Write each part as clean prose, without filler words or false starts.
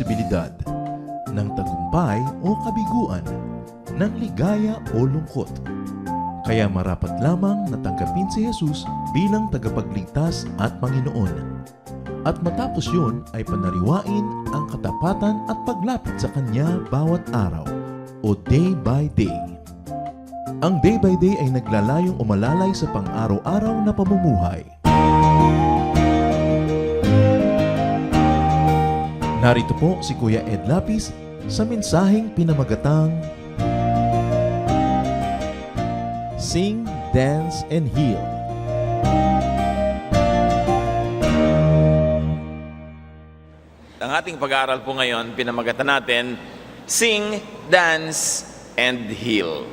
posibilidad ng tagumpay o kabiguan, ng ligaya o lungkot. Kaya marapat lamang na tanggapin si Jesus bilang tagapagligtas at Panginoon. At matapos yun ay panariwain ang katapatan at paglapit sa Kanya bawat araw o day by day. Ang day by day ay naglalayong umalalay sa pang-araw-araw na pamumuhay. Narito po si Kuya Ed Lapis sa mensaheng pinamagatang Sing, Dance, and Heal. Ang ating pag-aaral po ngayon, pinamagatan natin, Sing, Dance, and Heal.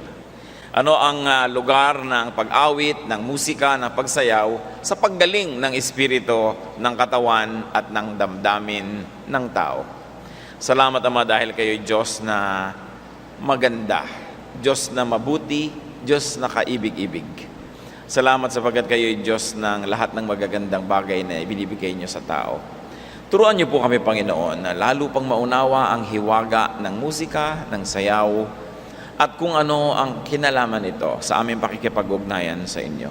Ano ang lugar ng pag-awit, ng musika, ng pagsayaw sa paggaling ng espiritu, ng katawan at ng damdamin ng tao. Salamat Ama dahil kayo'y Diyos na maganda, Diyos na mabuti, Diyos na kaibig-ibig. Salamat sapagkat kayo'y Diyos ng lahat ng magagandang bagay na ibinibigay niyo sa tao. Turuan niyo po kami, Panginoon, na lalo pang maunawa ang hiwaga ng musika, ng sayaw, at kung ano ang kinalaman nito sa aming pakikipag-ugnayan sa inyo.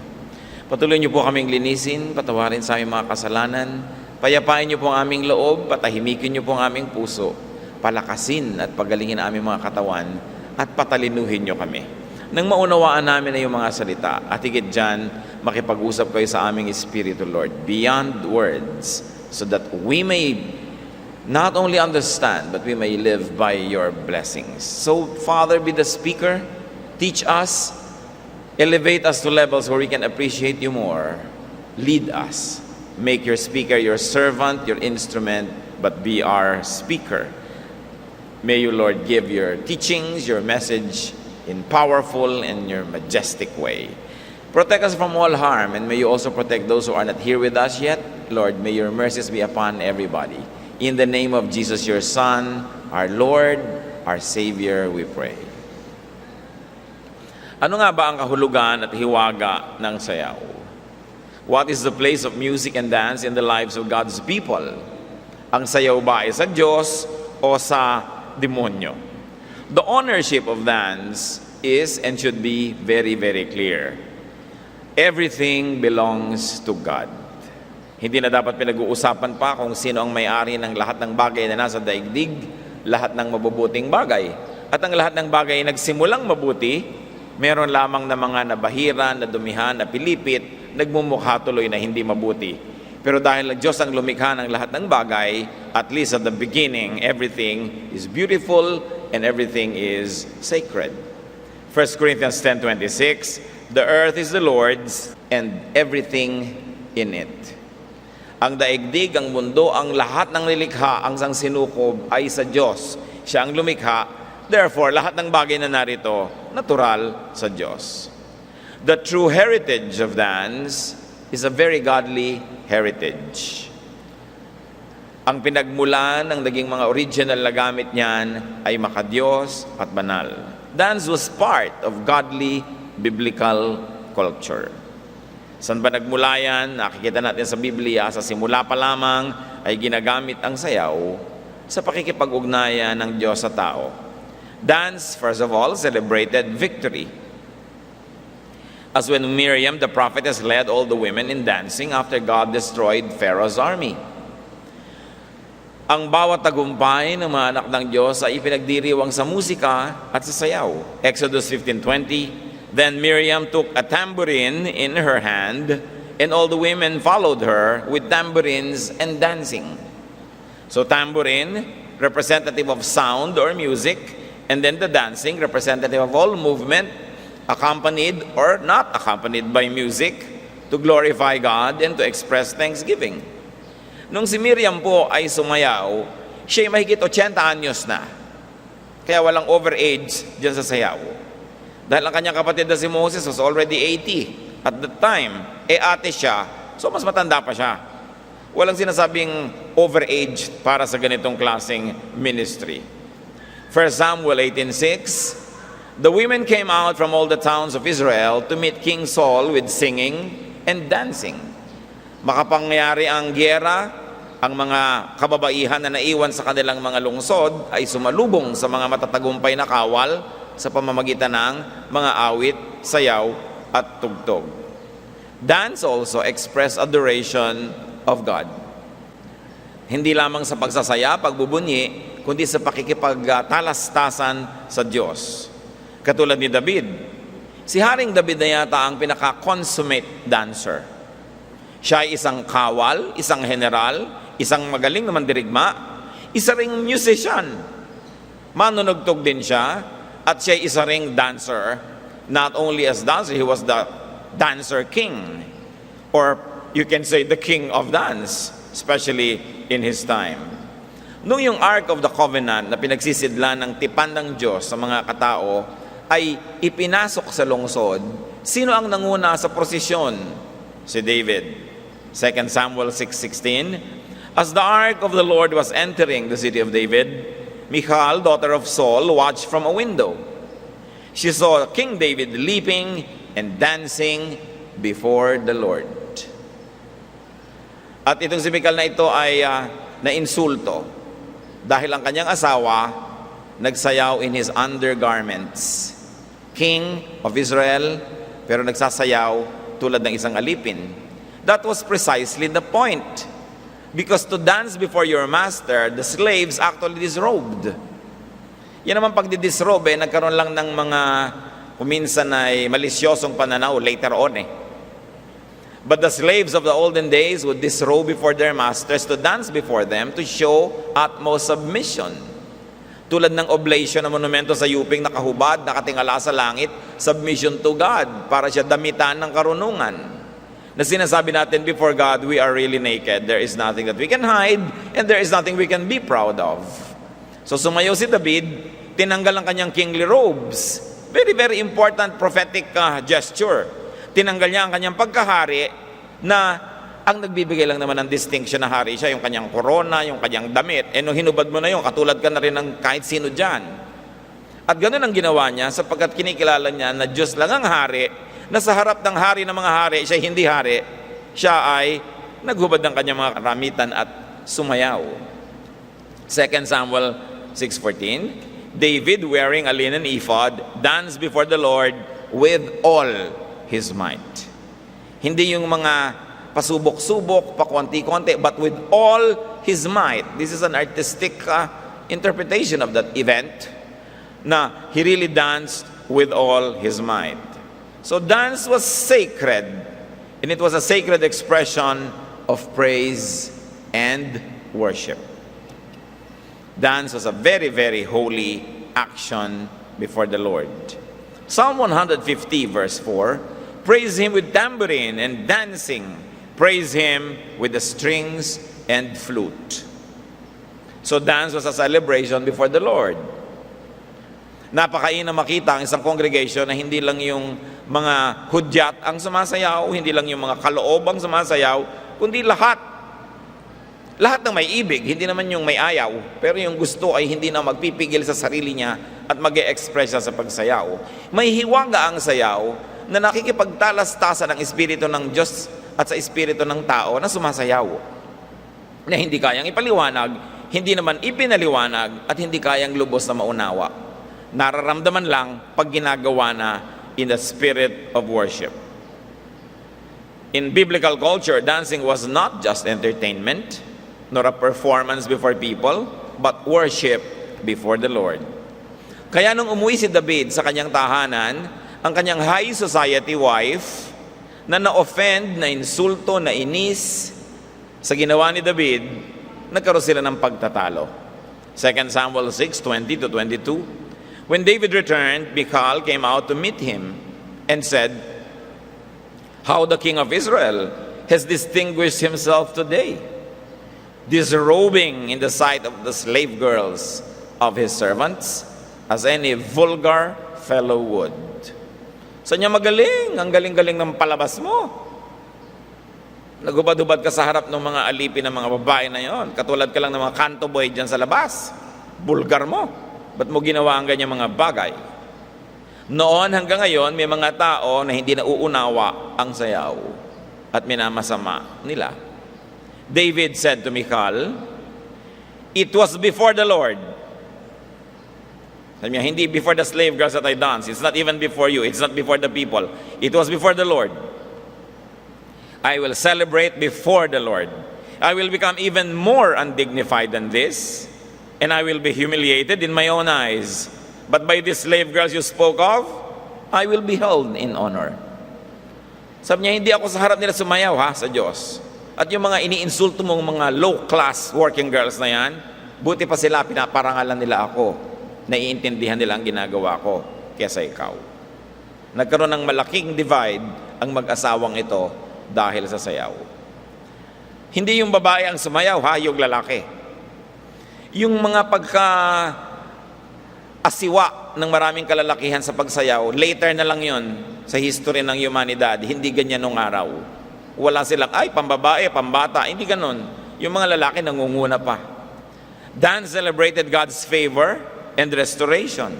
Patuloy niyo po kaming linisin, patawarin sa aming mga kasalanan, payapain niyo po ang aming loob, patahimikin niyo po ang aming puso, palakasin at pagalingin ang aming mga katawan, at patalinuhin niyo kami. Nang maunawaan namin na yung mga salita, at higit dyan, makipag-usap kayo sa aming espiritu, Lord, beyond words, so that we may not only understand, but we may live by your blessings. So, Father, be the speaker. Teach us. Elevate us to levels where we can appreciate you more. Lead us. Make your speaker your servant, your instrument, but be our speaker. May you, Lord, give your teachings, your message in powerful and your majestic way. Protect us from all harm, and may you also protect those who are not here with us yet. Lord, may your mercies be upon everybody. In the name of Jesus, your Son, our Lord, our Savior, we pray. Ano nga ba ang kahulugan at hiwaga ng sayaw? What is the place of music and dance in the lives of God's people? Ang sayaw ba ay sa Diyos o sa demonyo? The ownership of dance is and should be very, very clear. Everything belongs to God. Hindi na dapat pinag-uusapan pa kung sino ang may-ari ng lahat ng bagay na nasa daigdig, lahat ng mabubuting bagay. At ang lahat ng bagay ay nagsimulang mabuti, meron lamang na mga nabahiran, nadumihan, napilipit, nagmumukha tuloy na hindi mabuti. Pero dahil Diyos ang lumikha ng lahat ng bagay, at least at the beginning, everything is beautiful and everything is sacred. 1 Corinthians 10:26, the earth is the Lord's and everything in it. Ang daigdig, ang mundo, ang lahat ng nilikha, ang sang sinukob ay sa Diyos. Siya ang lumikha. Therefore, lahat ng bagay na narito, natural sa Diyos. The true heritage of dance is a very godly heritage. Ang pinagmulan ng naging mga original na gamit niyan ay makadiyos at banal. Dance was part of godly biblical culture. Saan ba nagmula yan? Nakikita natin sa Biblia, sa simula pa lamang ay ginagamit ang sayaw sa pakikipag-ugnayan ng Diyos sa tao. Dance, first of all, celebrated victory. As when Miriam, the prophetess, led all the women in dancing after God destroyed Pharaoh's army. Ang bawat tagumpay ng mga anak ng Diyos ay ipinagdiriwang sa musika at sa sayaw. Exodus 15:20, then Miriam took a tambourine in her hand, and all the women followed her with tambourines and dancing. So tambourine, representative of sound or music, and then the dancing, representative of all movement, accompanied or not accompanied by music, to glorify God and to express thanksgiving. Nung si Miriam po ay sumayaw, siya ay mahigit 80 anyos na. Kaya walang overage dyan sa sayaw. Dahil ang kanyang kapatid na si Moses was already 80 at that time. Ate siya, so mas matanda pa siya. Walang sinasabing overage para sa ganitong klaseng ministry. 1 Samuel 18:6, the women came out from all the towns of Israel to meet King Saul with singing and dancing. Makapangyari ang gyera, Ang mga kababaihan na naiwan sa kanilang mga lungsod ay sumalubong sa mga matatagumpay na kawal sa pamamagitan ng mga awit, sayaw at tugtog. Dance also express adoration of God. Hindi lamang sa pagsasaya, pagbubunyi, kundi sa pakikipagtalastasan sa Diyos. Katulad ni David, si Haring David na yata ang pinaka-consummate dancer. Siya ay isang kawal, isang general, isang magaling na mandirigma, isa ring musician. Manunugtog din siya, at siya ay isa ring dancer. Not only as dancer, he was the dancer king. Or you can say the king of dance, especially in his time. Nung yung Ark of the Covenant na pinagsisidlan ng tipan ng Diyos sa mga katao ay ipinasok sa lungsod, sino ang nanguna sa prosesyon? Si David. 2 Samuel 6:16, as the ark of the Lord was entering the city of David, Michal, daughter of Saul, watched from a window. She saw King David leaping and dancing before the Lord. At itong si Michal na ito ay nainsulto dahil ang kanyang asawa nagsayaw in his undergarments. King of Israel, pero nagsasayaw tulad ng isang alipin. That was precisely the point. Because to dance before your master, the slaves actually disrobed. Yan naman pagdidisrobe, nagkaroon lang ng mga kuminsan ay malisyosong pananaw later on eh. But the slaves of the olden days would disrobe before their masters to dance before them to show utmost submission. Tulad ng oblation na monumento sa Yuping nakahubad, nakatingala sa langit, submission to God, para siya damitan ng karunungan. Na sinasabi natin before God, we are really naked. There is nothing that we can hide, and there is nothing we can be proud of. So sumayaw si David, tinanggal ang kanyang kingly robes. Very, very important prophetic gesture. Tinanggal niya ang kanyang pagkahari na ang nagbibigay lang naman ng distinction na hari siya, yung kanyang korona, yung kanyang damit. Eh nung hinubad mo na yun, katulad ka na rin ng kahit sino dyan. At ganun ang ginawa niya sapagkat kinikilala niya na Diyos lang ang hari, na sa harap ng hari ng mga hari, siya hindi hari, siya ay naghubad ng kanyang mga karamitan at sumayaw. 2 Samuel 6:14, David wearing a linen ephod danced before the Lord with all his might. Hindi yung mga pasubok-subok, pakonti-konti, but with all his might. This is an artistic interpretation of that event na he really danced with all his might. So dance was sacred, and it was a sacred expression of praise and worship. Dance was a very, very holy action before the Lord. Psalm 150 verse 4, praise Him with tambourine and dancing, praise Him with the strings and flute. So dance was a celebration before the Lord. Napakain na makita ang isang congregation na hindi lang yung mga hudyat ang sumasayaw, hindi lang yung mga kaloob ang sumasayaw, kundi lahat. Lahat ng may ibig, hindi naman yung may ayaw, pero yung gusto ay hindi na magpipigil sa sarili niya at mag-e-express siya sa pagsayaw. May hiwaga ang sayaw na nakikipagtalastasan ng espiritu ng Diyos at sa espiritu ng tao na sumasayaw. Na hindi kayang ipaliwanag, hindi naman ipinaliwanag, at hindi kayang lubos na maunawa. Nararamdaman lang pag ginagawa na in the spirit of worship. In biblical culture, dancing was not just entertainment, nor a performance before people, but worship before the Lord. Kaya nung umuwi si David sa kanyang tahanan, ang kanyang high society wife, na na-offend, na insulto, na inis sa ginawa ni David, nagkaroon sila ng pagtatalo. 2 Samuel 6:20-22. When David returned, Michal came out to meet him and said, how the king of Israel has distinguished himself today, disrobing in the sight of the slave girls of his servants, as any vulgar fellow would. Sa niya magaling, ang galing-galing ng palabas mo. Nagubad-ubad ka sa harap ng mga alipin ng mga babae na yon. Katulad ka lang ng mga kanto boy dyan sa labas. Bulgar mo. Ba't mo ginawa ang ganyang mga bagay? Noon hanggang ngayon, may mga tao na hindi nauunawa ang sayaw at minamasama nila. David said to Michal, "It was before the Lord." Sabi niya, hindi before the slave girls that I danced. It's not even before you. It's not before the people. It was before the Lord. I will celebrate before the Lord. I will become even more undignified than this, and I will be humiliated in my own eyes. But by these slave girls you spoke of, I will be held in honor. Sabi niya, hindi ako sa harap nila sumayaw sa Diyos. At yung mga iniinsulto mong mga low-class working girls na yan, buti pa sila, pinaparangalan nila ako. Naiintindihan nila ang ginagawa ko kesa ikaw. Nagkaroon ng malaking divide ang mag-asawang ito dahil sa sayaw. Hindi yung babae ang sumayaw, yung lalaki. Yung mga pagka-asiwa ng maraming kalalakihan sa pagsayaw, later na lang yon sa history ng humanidad. Hindi ganyan nung araw. Wala silang, pambabae, pambata. Hindi ganon. Yung mga lalaki nangunguna pa. Dan celebrated God's favor and restoration.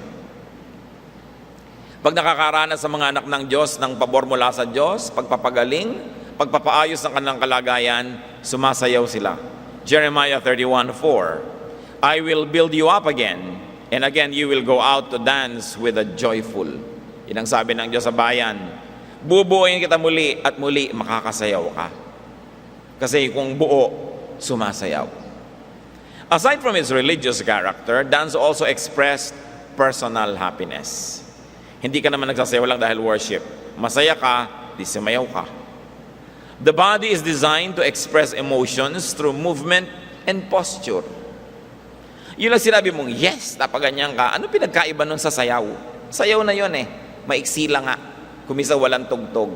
Pag nakakaranas sa mga anak ng Diyos ng pabor mula sa Diyos, pagpapagaling, pagpapaayos ng kanilang kalagayan, sumasayaw sila. Jeremiah 31:4, I will build you up again, and again you will go out to dance with a joyful. Yan ang sabi ng Diyos sa bayan. Bubuuin kita muli at muli makakasayaw ka. Kasi kung buo, sumasayaw. Aside from its religious character, dance also expressed personal happiness. Hindi ka naman nagsasayaw lang dahil worship. Masaya ka, di sumayaw ka. The body is designed to express emotions through movement and posture. Yun lang sinabi mong, yes, napaganyan ka. Ano pinagkaiba nun sa sayaw? Sayaw na yun maiksi lang nga. Kumisa walang tugtog.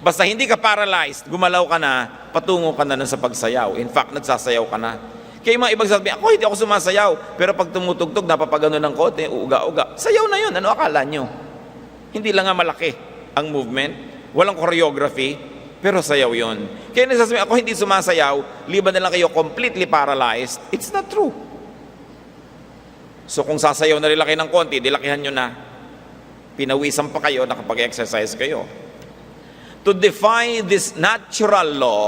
Basta hindi ka paralyzed, gumalaw ka na, patungo ka na nun sa pagsayaw. In fact, nagsasayaw ka na. Kaya mga ibang sabi, hindi ako sumasayaw. Pero pag tumutugtog, napapagano ng kote, uuga-uga. Sayaw na yun. Ano akala nyo? Hindi lang nga malaki ang movement. Walang choreography. Pero sayaw yun. Kaya nagsasabi, hindi sumasayaw. Liban na lang kayo completely paralyzed. It's not true. So kung sasayaw na rin kayo ng konti, dilakihan nyo na. Pinawisan pa kayo, nakapag-exercise kayo. To defy this natural law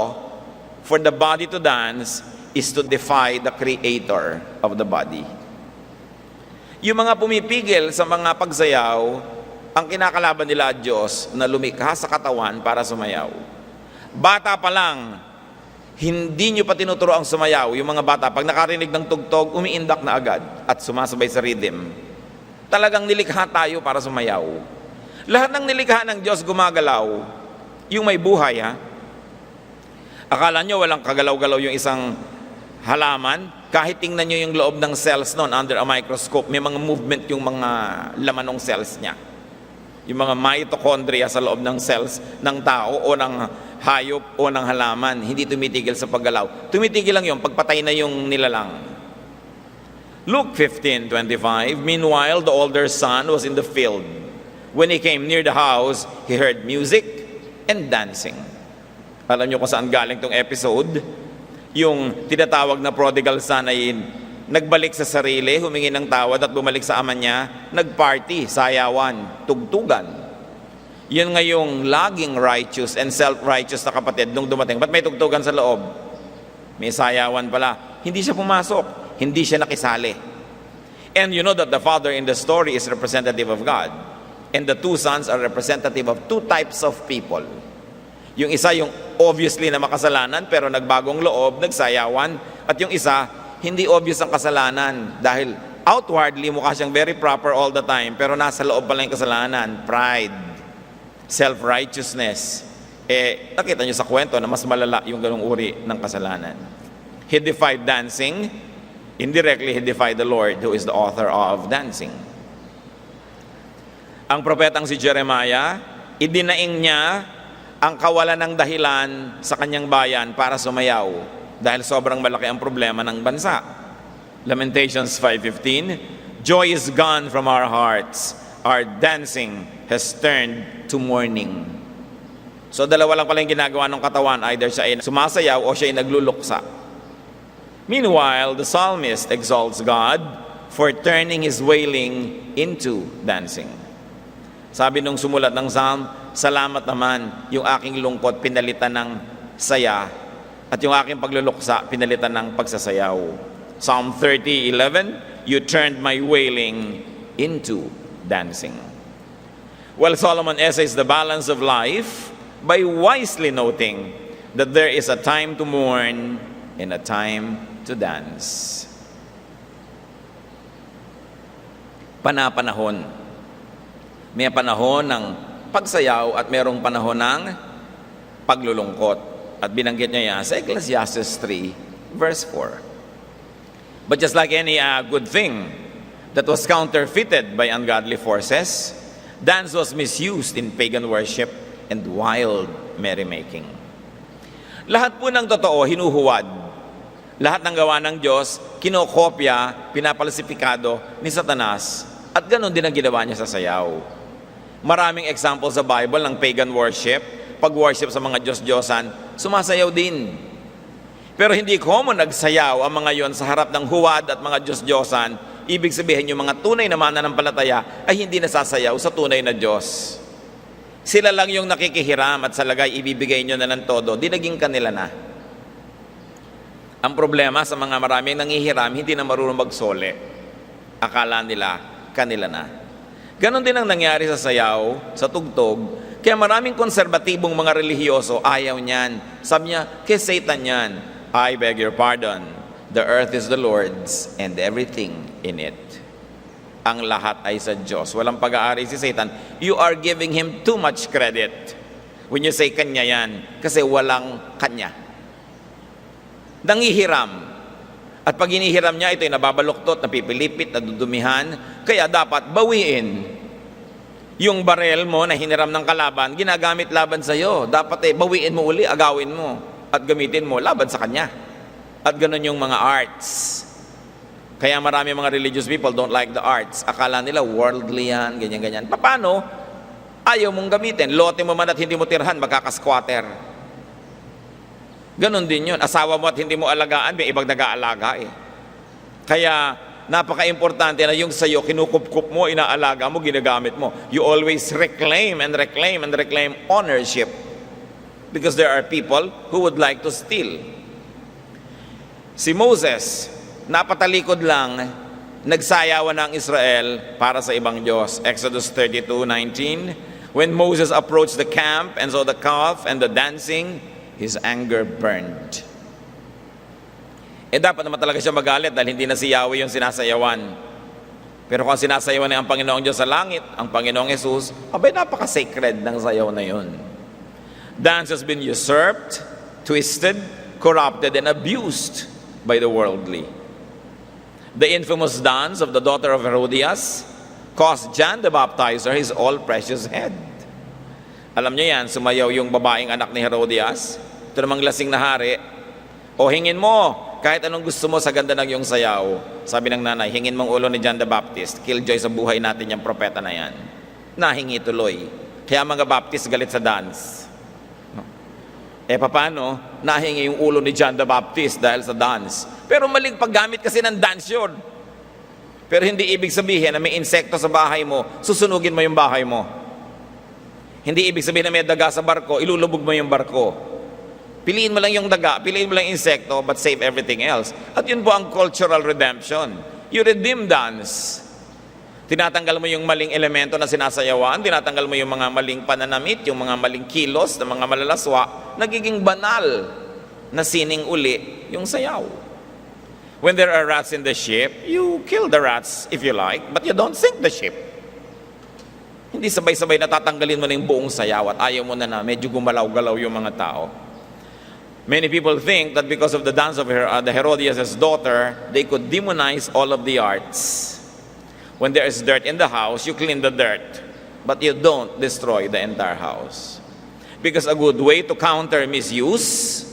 for the body to dance is to defy the creator of the body. Yung mga pumipigil sa mga pagsayaw, ang kinakalaban nila Diyos na lumikha sa katawan para sumayaw. Bata pa lang, hindi nyo pa tinuturo ang sumayaw. Yung mga bata, pag nakarinig ng tugtog, umiindak na agad at sumasabay sa rhythm. Talagang nilikha tayo para sumayaw. Lahat ng nilikha ng Diyos gumagalaw. Yung may buhay, Akala nyo walang kagalaw-galaw yung isang halaman? Kahit tingnan nyo yung loob ng cells noon under a microscope, may mga movement yung mga laman ng cells niya. Yung mga mitochondria sa loob ng cells ng tao o ng hayop o ng halaman, hindi tumitigil sa paggalaw. Tumitigil lang yun, pagpatay na yung nilalang. Luke 15:25, meanwhile, the older son was in the field. When he came near the house, he heard music and dancing. Alam nyo kung saan galing tong episode? Yung tinatawag na prodigal son ay nagbalik sa sarili, humingi ng tawad at bumalik sa ama niya, nagparty, sayawan, tugtugan. Yun nga yung laging righteous and self-righteous na kapatid nung dumating. Ba't may tugtugan sa loob? May sayawan pala. Hindi siya pumasok. Hindi siya nakisali. And you know that the father in the story is representative of God. And the two sons are representative of two types of people. Yung isa yung obviously na makasalanan pero nagbagong loob, nagsayawan. At yung isa, hindi obvious ang kasalanan dahil outwardly mukha siyang very proper all the time pero nasa loob pala yung kasalanan. Pride, self-righteousness. Nakita nyo sa kwento na mas malala yung ganung uri ng kasalanan. He defied dancing. Indirectly, he defied the Lord who is the author of dancing. Ang propetang si Jeremiah, idinaing niya ang kawalan ng dahilan sa kanyang bayan para sumayaw dahil sobrang malaki ang problema ng bansa. Lamentations 5:15, joy is gone from our hearts, our dancing has turned to mourning. So dalawa lang pala yung ginagawa ng katawan, either siya ay sumasayaw o siya ay nagluluksa. Meanwhile, the psalmist exalts God for turning his wailing into dancing. Sabi nung sumulat ng psalm, salamat naman yung aking lungkot pinalitan ng saya At yung aking pagluluksa, pinalitan ng pagsasayaw. Psalm 30:11, you turned my wailing into dancing. Well, Solomon essays the balance of life by wisely noting that there is a time to mourn and a time to dance. Panapanahon. May panahon ng pagsayaw at mayroong panahon ng paglulungkot. At binanggit niya yan sa Ecclesiastes 3, verse 4. But just like any good thing that was counterfeited by ungodly forces, dance was misused in pagan worship and wild merrymaking. Lahat po ng totoo, hinuhuwad. Lahat ng gawa ng Diyos, kinokopya, pinapalsifikado ni Satanas. At ganun din ang ginawa niya sa sayaw. Maraming examples sa Bible ng pagan worship, pag-worship sa mga Diyos-Diyosan, sumasayaw din. Pero hindi common nagsayaw ang mga yon sa harap ng huwad at mga Diyos-Diyosan. Ibig sabihin yung mga tunay na mananampalataya ay hindi nasasayaw sa tunay na Diyos. Sila lang yung nakikihiram at sa lagay ibibigay nyo na ng todo, di naging kanila na. Ang problema sa mga maraming nangihiram, hindi na marunong magsole. Akala nila kanila na. Ganon din ang nangyari sa sayaw, sa tugtog. Kaya maraming konserbatibong mga relihiyoso ayaw niyan. Sabi niya, kay Satan yan. I beg your pardon. The earth is the Lord's and everything in it. Ang lahat ay sa Diyos. Walang pag-aari si Satan. You are giving him too much credit when you say kanya yan. Kasi walang kanya. Nangihiram. At pag hinihiram niya, ito'y nababaluktot, napipilipit, nadudumihan. Kaya dapat bawiin. Yung barel mo na hiniram ng kalaban, ginagamit laban sa'yo. Dapat bawiin mo uli, agawin mo. At gamitin mo laban sa kanya. At ganun yung mga arts. Kaya marami mga religious people don't like the arts. Akala nila worldly yan, ganyan-ganyan. Paano? Ayaw mong gamitin. Lote mo man at hindi mo tirhan, magkakasquatter. Ganon din yun. Asawa mo at hindi mo alagaan, may ibang nag-aalaga eh. Kaya napaka-importante na yung sa'yo, kinukup-kup mo, inaalaga mo, ginagamit mo. You always reclaim and reclaim and reclaim ownership. Because there are people who would like to steal. Si Moses, napatalikod lang, nagsayawan ng Israel para sa ibang Diyos. Exodus 32:19. When Moses approached the camp and saw the calf and the dancing, his anger burned. Dapat naman talaga siya magalit dahil hindi na si Yahweh yung sinasayawan. Pero kung sinasayawan ay ang Panginoong Diyos sa langit, ang Panginoong Jesus, abay napaka-sacred ng sayaw na yun. Dance has been usurped, twisted, corrupted, and abused by the worldly. The infamous dance of the daughter of Herodias cost John the Baptizer his all-precious head. Alam niyo yan, sumayaw yung babaeng anak ni Herodias. Ito namang lasing na hari. O hingin mo, kahit anong gusto mo sa ganda ng iyong sayaw. Sabi ng nanay, hingin mong ulo ni John the Baptist. Killjoy sa buhay natin yung propeta na yan. Nahingi tuloy. Kaya mga Baptist galit sa dance. Paano? Nahingi yung ulo ni John the Baptist dahil sa dance. Pero maling paggamit kasi ng dance yun. Pero hindi ibig sabihin na may insekto sa bahay mo, susunugin mo yung bahay mo. Hindi ibig sabihin na may daga sa barko, ilulubog mo yung barko. Piliin mo lang yung daga, piliin mo lang yung insekto, but save everything else. At yun po ang cultural redemption. You redeem dance. Tinatanggal mo yung maling elemento na sinasayawan, tinatanggal mo yung mga maling pananamit, yung mga maling kilos, ng mga malalaswa, nagiging banal na sining uli yung sayaw. When there are rats in the ship, you kill the rats if you like, but you don't sink the ship. Hindi sabay-sabay natatanggalin mo na yung buong sayaw at ayaw mo na medyo gumalaw-galaw yung mga tao. Many people think that because of the dance of the Herodias' daughter, they could demonize all of the arts. When there is dirt in the house, you clean the dirt, but you don't destroy the entire house. Because a good way to counter misuse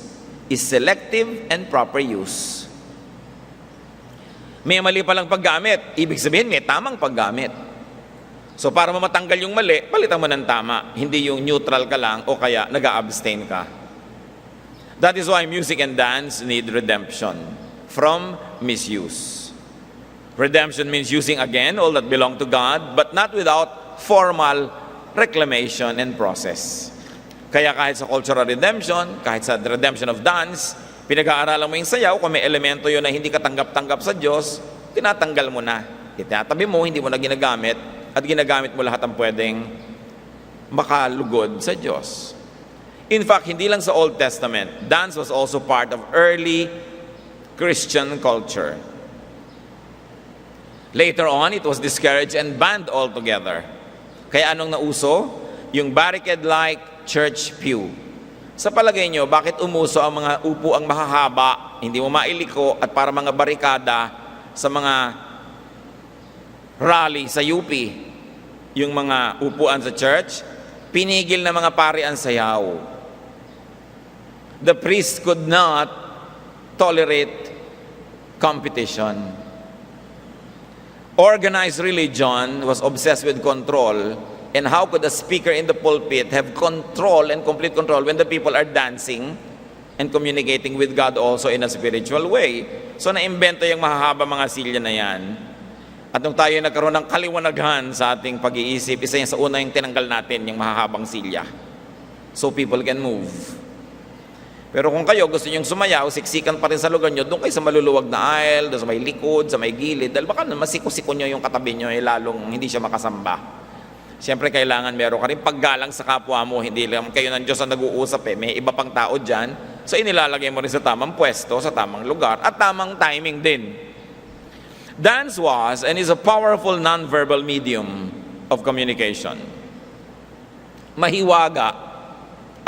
is selective and proper use. May mali palang paggamit, ibig sabihin may tamang paggamit. So para matanggal yung mali, palitan mo ng tama, hindi yung neutral ka lang o kaya nag-a-abstain ka. That is why music and dance need redemption from misuse. Redemption means using again all that belong to God, but not without formal reclamation and process. Kaya kahit sa cultural redemption, kahit sa redemption of dance, Pinag-aaralan mo yung sayaw, kung may elemento yun na hindi ka tanggap-tanggap sa Diyos, tinatanggal mo na. Itatabi mo, hindi mo na ginagamit, at ginagamit mo lahat ang pwedeng makalugod sa Diyos. In fact, hindi lang sa Old Testament, dance was also part of early Christian culture. Later on, it was discouraged and banned altogether. Kaya anong nauso? Yung barricade-like church pew. Sa palagay nyo, bakit umuso ang mga upuang mahahaba, hindi mo mailiko, at para mga barikada sa mga rally sa UP, yung mga upuan sa church, pinigil na mga pari ang sayaw. The priest could not tolerate competition. Organized religion was obsessed with control, and how could a speaker in the pulpit have control and complete control when the people are dancing and communicating with God also in a spiritual way? So naimbento yung mahahaba mga silya na yan. At nung tayo nagkaroon ng kaliwanaghan sa ating pag-iisip, isa yan sa una yung tinanggal natin, yung mahahabang silya. So people can move. Pero kung kayo gusto nyong sumayaw, siksikan pa rin sa lugar nyo, doon kayo sa maluluwag na aisle, doon sa may likod, sa may gilid, dahil baka masiko-siko nyo yung katabi nyo, lalong hindi siya makasamba. Siyempre kailangan meron ka rin paggalang sa kapwa mo, hindi lang kayo ng Diyos ang nag-uusap may iba pang tao dyan, so inilalagay mo rin sa tamang pwesto, sa tamang lugar, at tamang timing din. Dance was and is a powerful non-verbal medium of communication. Mahiwaga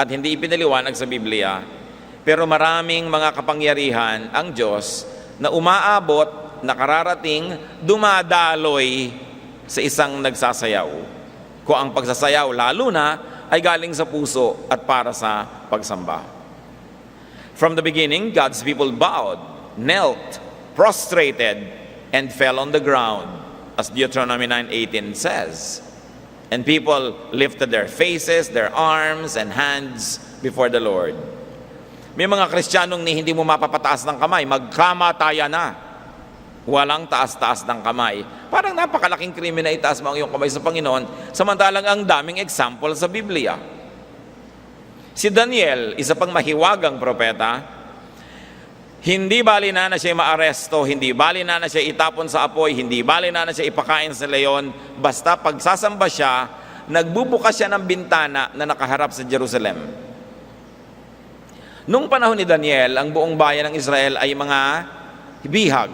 at hindi ipinaliwanag sa Biblia, pero maraming mga kapangyarihan ang Diyos na umaabot, nakararating, dumadaloy sa isang nagsasayaw. Kung ang pagsasayaw lalo na ay galing sa puso at para sa pagsamba. From the beginning, God's people bowed, knelt, prostrated, and fell on the ground, as Deuteronomy 9:18 says. And people lifted their faces, their arms, and hands before the Lord. May mga Kristiyanong hindi mo mapapataas ng kamay, magkamataya na. Walang taas-taas ng kamay. Parang napakalaking krimen na itaas mo ang iyong kamay sa Panginoon, samantalang ang daming example sa Biblia. Si Daniel, isa pang mahiwagang propeta, hindi bali na siya maaresto, hindi bali na siya itapon sa apoy, hindi bali na siya ipakain sa leon, basta pagsasamba siya, nagbubukas siya ng bintana na nakaharap sa Jerusalem. Nung panahon ni Daniel, ang buong bayan ng Israel ay mga bihag.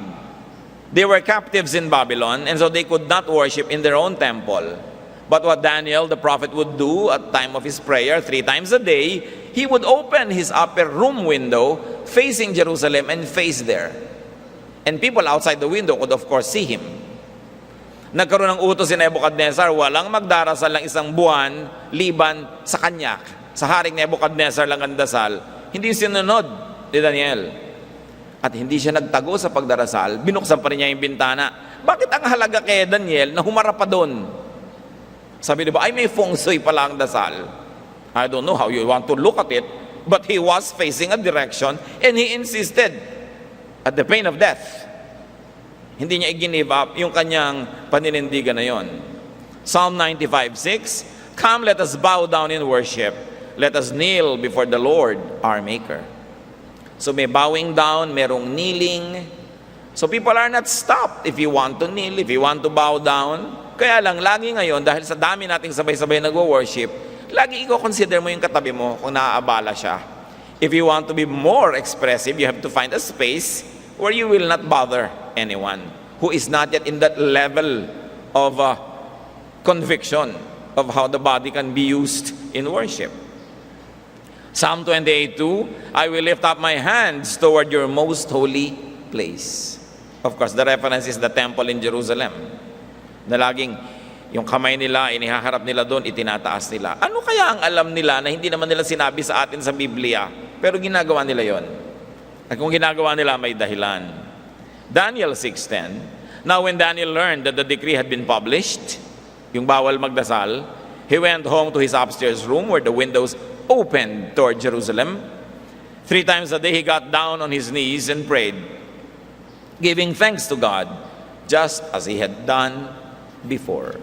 They were captives in Babylon, and so they could not worship in their own temple. But what Daniel, the prophet, would do at time of his prayer 3 times a day, he would open his upper room window facing Jerusalem and face there. And people outside the window could of course see him. Nagkaroon ng utos si Nebuchadnezzar, walang magdarasal ng isang buwan liban sa kanya. Sa haring Nebuchadnezzar lang ang dasal. Hindi sinunod ni Daniel. At hindi siya nagtago sa pagdarasal, binuksan pa rin niya yung bintana. Bakit ang halaga kay Daniel na humarap pa doon? Sabi diba, ay may feng shui pala ang dasal. I don't know how you want to look at it, but he was facing a direction and he insisted at the pain of death. Hindi niya i-give up yung kanyang paninindigan na yon. Psalm 95:6, "Come, let us bow down in worship. Let us kneel before the Lord, our Maker." So may bowing down, merong kneeling. So people are not stopped if you want to kneel, if you want to bow down. Kaya lang, lagi ngayon, dahil sa dami nating sabay-sabay nagwo-worship, lagi i-consider mo yung katabi mo kung naaabala siya. If you want to be more expressive, you have to find a space where you will not bother anyone who is not yet in that level of conviction of how the body can be used in worship. Psalm 28:2, "I will lift up my hands toward your most holy place." Of course, the reference is the temple in Jerusalem. Na laging yung kamay nila, inihaharap nila doon, itinataas nila. Ano kaya ang alam nila na hindi naman nila sinabi sa atin sa Biblia, pero ginagawa nila yon? At kung ginagawa nila, may dahilan. Daniel 6:10, "Now when Daniel learned that the decree had been published," yung bawal magdasal, "he went home to his upstairs room where the windows opened toward Jerusalem. 3 times a day he got down on his knees and prayed, giving thanks to God, just as he had done before."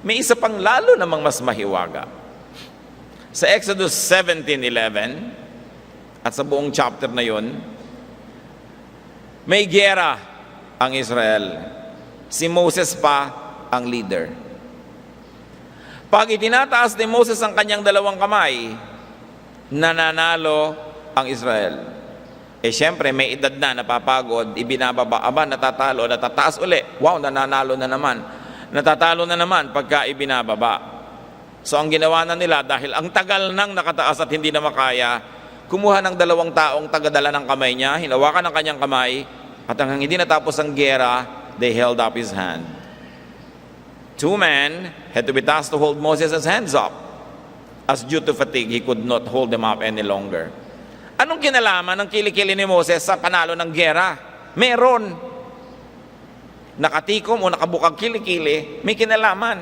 May isa pang lalo namang mas mahiwaga. Sa Exodus 17:11, at sa buong chapter na yon, may giyera ang Israel. Si Moses pa ang leader. Pag itinataas ni Moses ang kanyang dalawang kamay, nananalo ang Israel. Siyempre, may edad na, napapagod, ibinababa, natatalo, natataas uli. Wow, nananalo na naman. Natatalo na naman pagka ibinababa. So, ang ginawa na nila, dahil ang tagal nang nakataas at hindi na makaya, kumuha ng dalawang taong tagadala ng kamay niya, hinawakan ang kanyang kamay, at hanggang hindi natapos ang giyera, they held up his hand. 2 men had to be tasked to hold Moses' hands up. As due to fatigue, he could not hold them up any longer. Anong kinalaman ng kilikili ni Moses sa panalo ng giyera? Meron. Nakatikom o nakabukang kilikili, may kinalaman.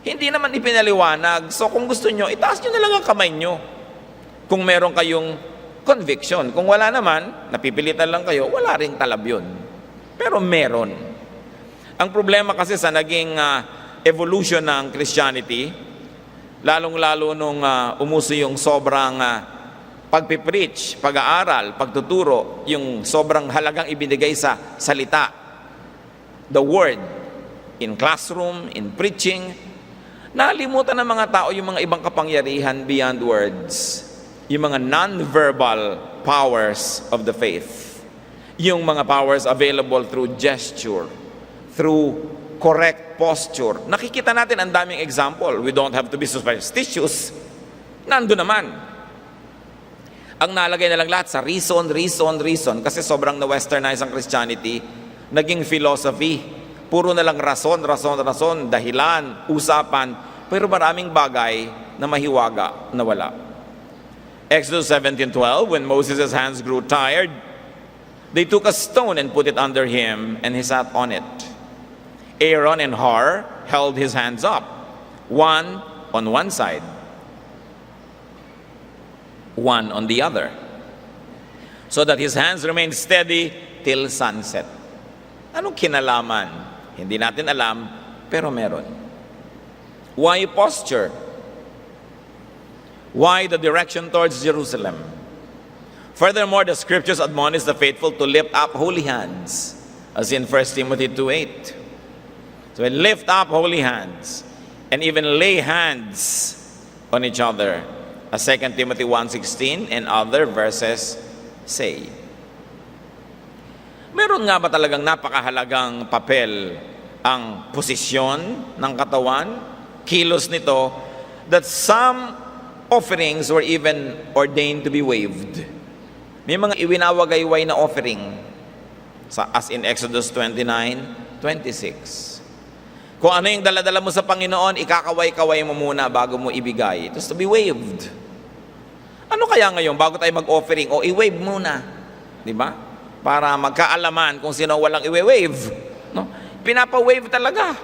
Hindi naman ipinaliwanag. So kung gusto nyo, itaas nyo na lang ang kamay nyo. Kung meron kayong conviction. Kung wala naman, napipilitan lang kayo, wala ring talab yun. Pero meron. Ang problema kasi sa naging evolution ng Christianity, lalong-lalo nung umuso yung sobrang pagpipreach, pag-aaral, pagtuturo, yung sobrang halagang ibinigay sa salita, the word, in classroom, in preaching, nalimutan ng mga tao yung mga ibang kapangyarihan beyond words, yung mga non-verbal powers of the faith, yung mga powers available through gesture, through correct posture. Nakikita natin ang daming example. We don't have to be superstitious. Nando naman. Ang nalagay na lang lahat sa reason. Kasi sobrang na-westernize ang Christianity, naging philosophy. Puro na lang rason, dahilan, usapan, pero maraming bagay na mahiwaga na wala. Exodus 17:12, when Moses' hands grew tired, they took a stone and put it under him, and he sat on it. Aaron and Hur held his hands up, one on one side, one on the other, so that his hands remained steady till sunset. Anong kinalaman? Hindi natin alam, pero meron. Why posture? Why the direction towards Jerusalem? Furthermore, the scriptures admonish the faithful to lift up holy hands, as in 1 Timothy 2:8. So lift up holy hands and even lay hands on each other, as 2 Timothy 1:16 and other verses say. Meron nga ba talagang napakahalagang papel ang posisyon ng katawan, kilos nito, that some offerings were even ordained to be waved? May mga iwinawagayway na offering, as in Exodus 29:26. Kung ano yung daladala mo sa Panginoon, ikakaway-kaway mo muna bago mo ibigay. It has to be waved. Ano kaya ngayon, bago tayo mag-offering, i-wave muna. Di ba? Para magkaalaman kung sino walang i-wave. No? Pinapa-wave talaga.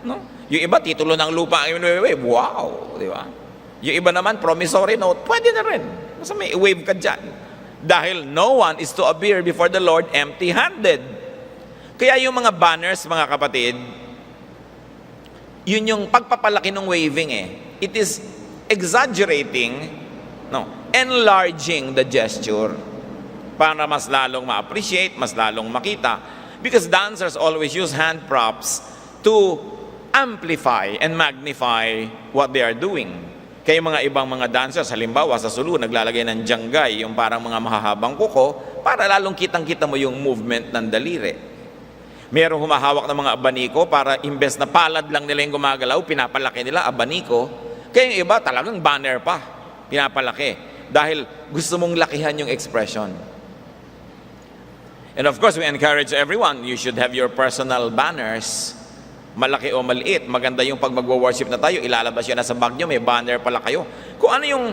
No? Yung iba, titulo ng lupa ang i-wave. Wow! Di ba? Yung iba naman, promissory note, pwede na rin. Basta may i-wave ka dyan. Dahil no one is to appear before the Lord empty-handed. Kaya yung mga banners, mga kapatid, yun yung pagpapalaki ng waving It is exaggerating, enlarging the gesture para mas lalong ma-appreciate, mas lalong makita. Because dancers always use hand props to amplify and magnify what they are doing. Kaya mga ibang mga dancers, halimbawa sa Sulu, naglalagay ng janggay, yung parang mga mahahabang kuko, para lalong kitang-kita mo yung movement ng daliri. Merong humahawak ng mga abaniko para imbes na palad lang nila yung gumagalaw, pinapalaki nila abaniko. Kaya yung iba talagang banner pa, pinapalaki. Dahil gusto mong lakihan yung expression. And of course, we encourage everyone, you should have your personal banners. Malaki o maliit, maganda yung pag magwo-worship na tayo, ilalabas yun na sa bag nyo, may banner pala kayo. Kung ano yung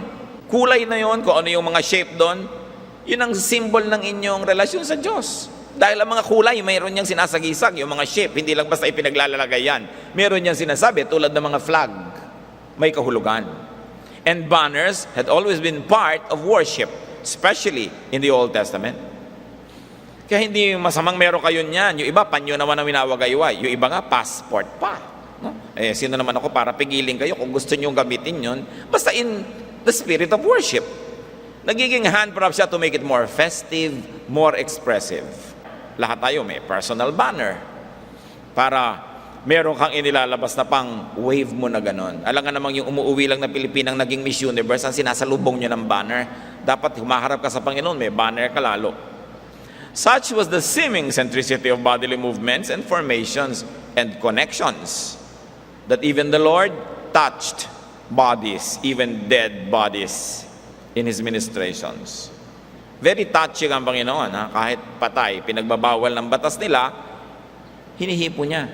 kulay na yun, kung ano yung mga shape doon, yun ang symbol ng inyong relasyon sa Diyos. Dahil ang mga kulay, mayroon niyang sinasagisag, yung mga shape, hindi lang basta ipinaglalagay yan. Meron niyang sinasabi, tulad ng mga flag, may kahulugan. And banners had always been part of worship, especially in the Old Testament. Kaya hindi masamang meron kayo niyan. Yung iba, panyo naman ang winawagayway. Yung iba nga, passport pa. No? Sino naman ako para pigilin kayo kung gusto nyo gamitin yun? Basta in the spirit of worship. Nagiging handprop siya to make it more festive, more expressive. Lahat tayo may personal banner para meron kang inilalabas na pang wave mo na ganon. Alam nga namang yung umuuwi lang na Pilipinang naging Miss Universe, ang sinasalubong niya ng banner, dapat humaharap ka sa Panginoon, may banner ka lalo. Such was the seeming centricity of bodily movements and formations and connections that even the Lord touched bodies, even dead bodies, in His ministrations. Very touching ang Panginoon, ha? Kahit patay, pinagbabawal ng batas nila, hinihipo niya.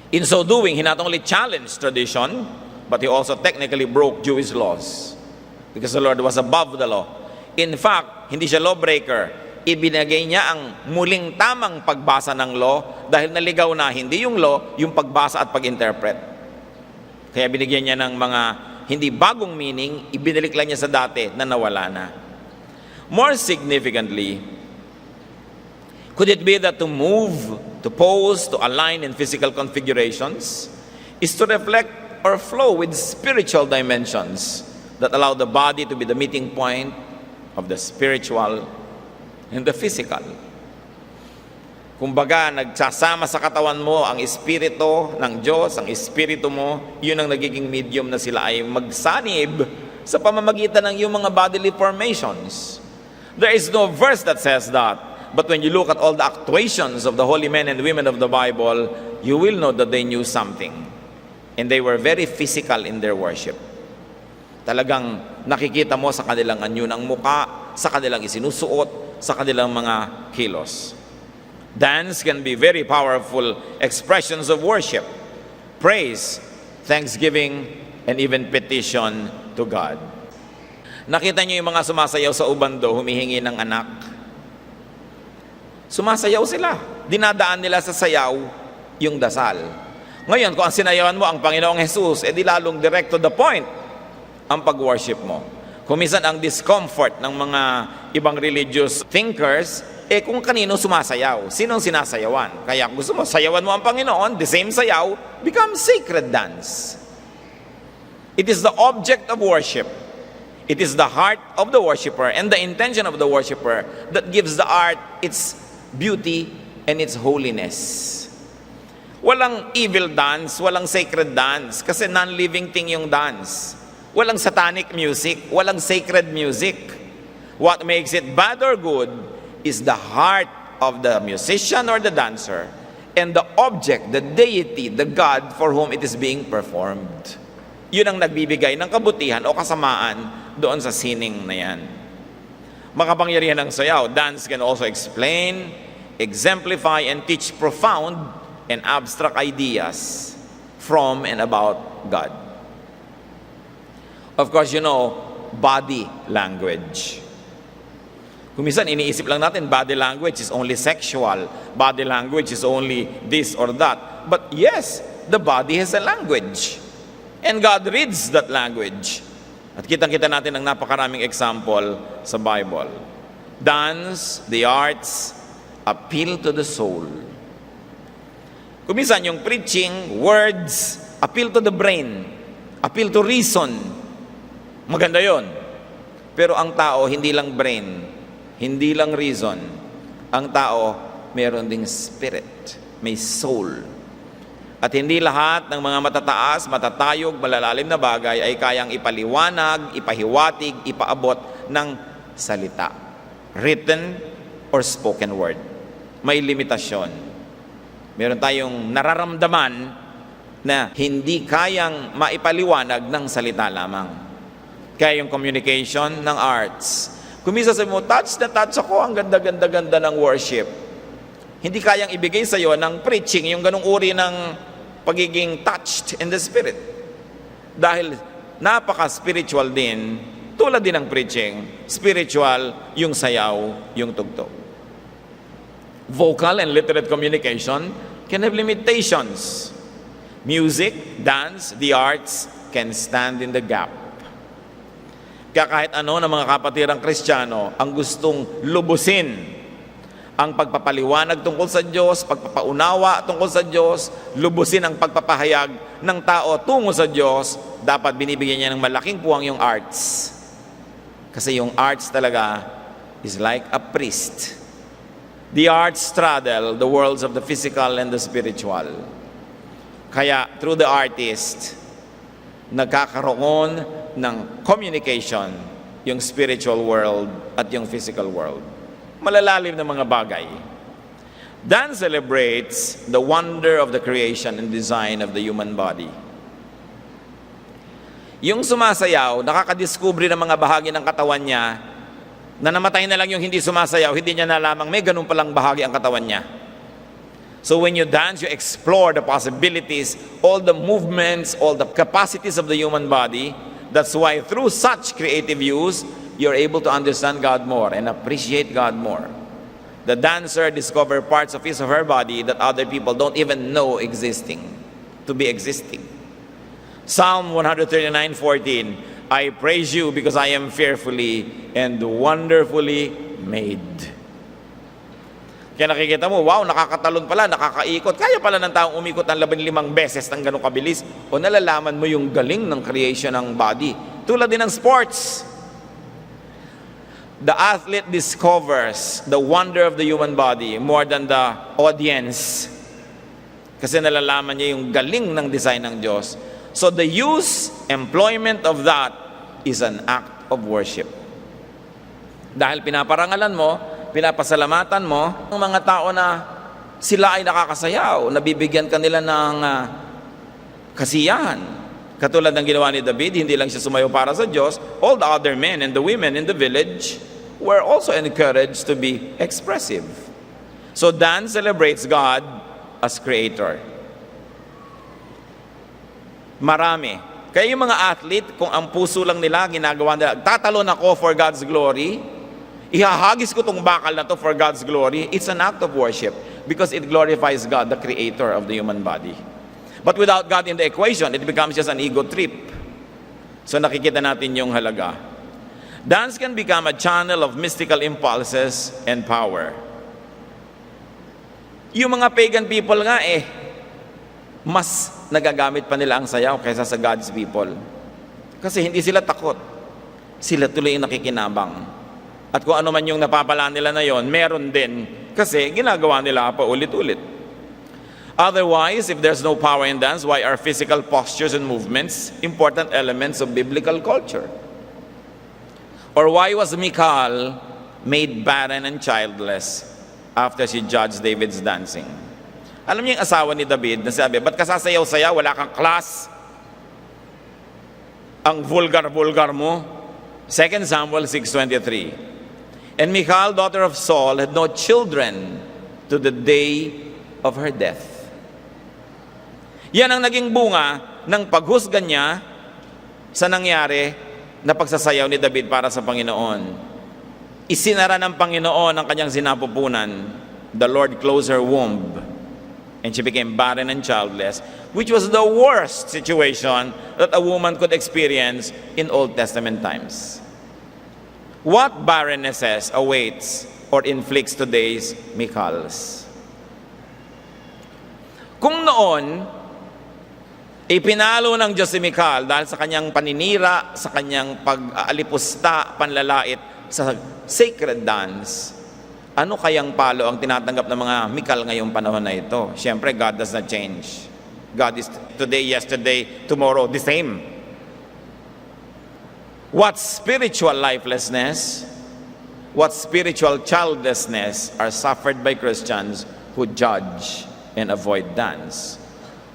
In so doing, He not only challenged tradition, but He also technically broke Jewish laws. Because the Lord was above the law. In fact, hindi siya lawbreaker. Ibinigay niya ang muling tamang pagbasa ng law dahil naligaw na hindi yung law, yung pagbasa at pag-interpret. Kaya binigyan niya ng mga hindi bagong meaning, ibinalik lang niya sa dati na nawala na. More significantly, could it be that to move, to pose, to align in physical configurations is to reflect or flow with spiritual dimensions that allow the body to be the meeting point of the spiritual and the physical. Kumbaga, nagsasama sa katawan mo ang espiritu ng Diyos, ang espiritu mo, yun ang nagiging medium na sila ay magsanib sa pamamagitan ng iyong mga bodily formations. There is no verse that says that, but when you look at all the actuations of the holy men and women of the Bible, you will know that they knew something. And they were very physical in their worship. Talagang nakikita mo sa kanilang anyo ng muka, sa kanilang isinusuot, sa kanilang mga kilos. Dance can be very powerful expressions of worship, praise, thanksgiving, and even petition to God. Nakita niyo yung mga sumasayaw sa ubando, humihingi ng anak? Sumasayaw sila. Dinadaan nila sa sayaw yung dasal. Ngayon, kung ang sinayawan mo ang Panginoong Jesus, edi lalong direct to the point ang pag-worship mo. Kung minsan ang discomfort ng mga ibang religious thinkers, kung kanino sumasayaw, sinong sinasayawan. Kaya kung gusto mo, sayawan mo ang Panginoon, the same sayaw becomes sacred dance. It is the object of worship. It is the heart of the worshiper and the intention of the worshiper that gives the art its beauty and its holiness. Walang evil dance, walang sacred dance, kasi non-living thing yung dance. Walang satanic music, walang sacred music. What makes it bad or good is the heart of the musician or the dancer and the object, the deity, the God for whom it is being performed. Yun ang nagbibigay ng kabutihan o kasamaan doon sa sining na yan. Makapangyarihan ng sayaw, dance can also explain, exemplify, and teach profound and abstract ideas from and about God. Of course, you know, body language. Kung minsan iniisip lang natin, body language is only sexual, body language is only this or that. But yes, the body has a language. And God reads that language. At kitang-kita natin ang napakaraming example sa Bible. Dance, the arts, appeal to the soul. Kung minsan yung preaching, words, appeal to the brain, appeal to reason. Maganda yon. Pero ang tao, hindi lang brain, hindi lang reason. Ang tao, meron ding spirit, may soul. At hindi lahat ng mga matataas, matatayog, malalalim na bagay ay kayang ipaliwanag, ipahiwatig, ipaabot ng salita. Written or spoken word. May limitasyon. Meron tayong nararamdaman na hindi kayang maipaliwanag ng salita lamang. Kaya yung communication ng arts. Kung minsan sabi mo, touch na touch ako, ang ganda-ganda-ganda ng worship. Hindi kayang ibigay sa iyo ng preaching, yung ganung uri ng pagiging touched in the spirit. Dahil napaka-spiritual din, tulad din ng preaching, spiritual yung sayaw, yung tugtog. Vocal and literate communication can have limitations. Music, dance, the arts can stand in the gap. Kaya kahit ano ng mga kapatirang Kristiyano ang gustong lubusin ang pagpapaliwanag tungkol sa Diyos, pagpapaunawa tungkol sa Diyos, lubusin ang pagpapahayag ng tao tungo sa Diyos, dapat binibigyan niya ng malaking puwang yung arts. Kasi yung arts talaga is like a priest. The arts straddle the worlds of the physical and the spiritual. Kaya through the artist, nagkakaroon ng communication yung spiritual world at yung physical world. Malalalim na mga bagay. Dance celebrates the wonder of the creation and design of the human body. Yung sumasayaw, nakakadiskubre ng mga bahagi ng katawan niya na namatay na lang yung hindi sumasayaw, hindi niya nalamang may ganun palang bahagi ang katawan niya. So when you dance, you explore the possibilities, all the movements, all the capacities of the human body. That's why through such creative use, you're able to understand God more and appreciate God more. The dancer discovers parts of his or her body that other people don't even know to be existing. Psalm 139:14, I praise you because I am fearfully and wonderfully made. Kaya nakikita mo, wow, nakakatalon pala, nakakaikot. Kaya pala ng taong umikot ng 15 beses ng ganong kabilis. O nalalaman mo yung galing ng creation ng body. Tulad din ng sports. The athlete discovers the wonder of the human body more than the audience. Kasi nalalaman niya yung galing ng design ng Diyos. So the use, employment of that is an act of worship. Dahil pinaparangalan mo, pinapasalamatan mo ang mga tao na sila ay nakakasayaw, nabibigyan kanila ng kasiyahan. Katulad ng ginawa ni David, hindi lang siya sumayaw para sa Diyos, all the other men and the women in the village were also encouraged to be expressive. So dance celebrates God as creator. Marami. Kaya yung mga athlete, kung ang puso lang nila, ginagawa nila, tatalon ako for God's glory, ihahagis ko tong bakal na to for God's glory, it's an act of worship because it glorifies God, the creator of the human body. But without God in the equation, it becomes just an ego trip. So nakikita natin yung halaga. Dance can become a channel of mystical impulses and power. Yung mga pagan people nga mas nagagamit pa nila ang sayaw kaysa sa God's people. Kasi hindi sila takot. Sila tuloy yung nakikinabang. At kung ano man yung napapala nila na yon, meron din. Kasi ginagawa nila pa ulit-ulit. Otherwise, if there's no power in dance, why are physical postures and movements important elements of biblical culture? Or why was Michal made barren and childless after she judged David's dancing? Alam niyo yung asawa ni David na sabi, ba't ka sasayaw-sayaw, wala kang class? Ang vulgar-vulgar mo. 2 Samuel 6:23. And Michal, daughter of Saul, had no children to the day of her death. Yan ang naging bunga ng paghusga niya sa nangyari na pagsasayaw ni David para sa Panginoon. Isinara ng Panginoon ang kanyang sinapupunan. The Lord closed her womb. And she became barren and childless, which was the worst situation that a woman could experience in Old Testament times. What barrennesses awaits or inflicts today's Michals? Kung noon, ipinalo ng Diyos si Michal dahil sa kanyang paninira, sa kanyang pag-aalipusta, panlalait sa sacred dance, ano kayang palo ang tinatanggap ng mga Michal ngayong panahon na ito? Siyempre, God does not change. God is today, yesterday, tomorrow, the same. What spiritual lifelessness, what spiritual childlessness are suffered by Christians who judge and avoid dance?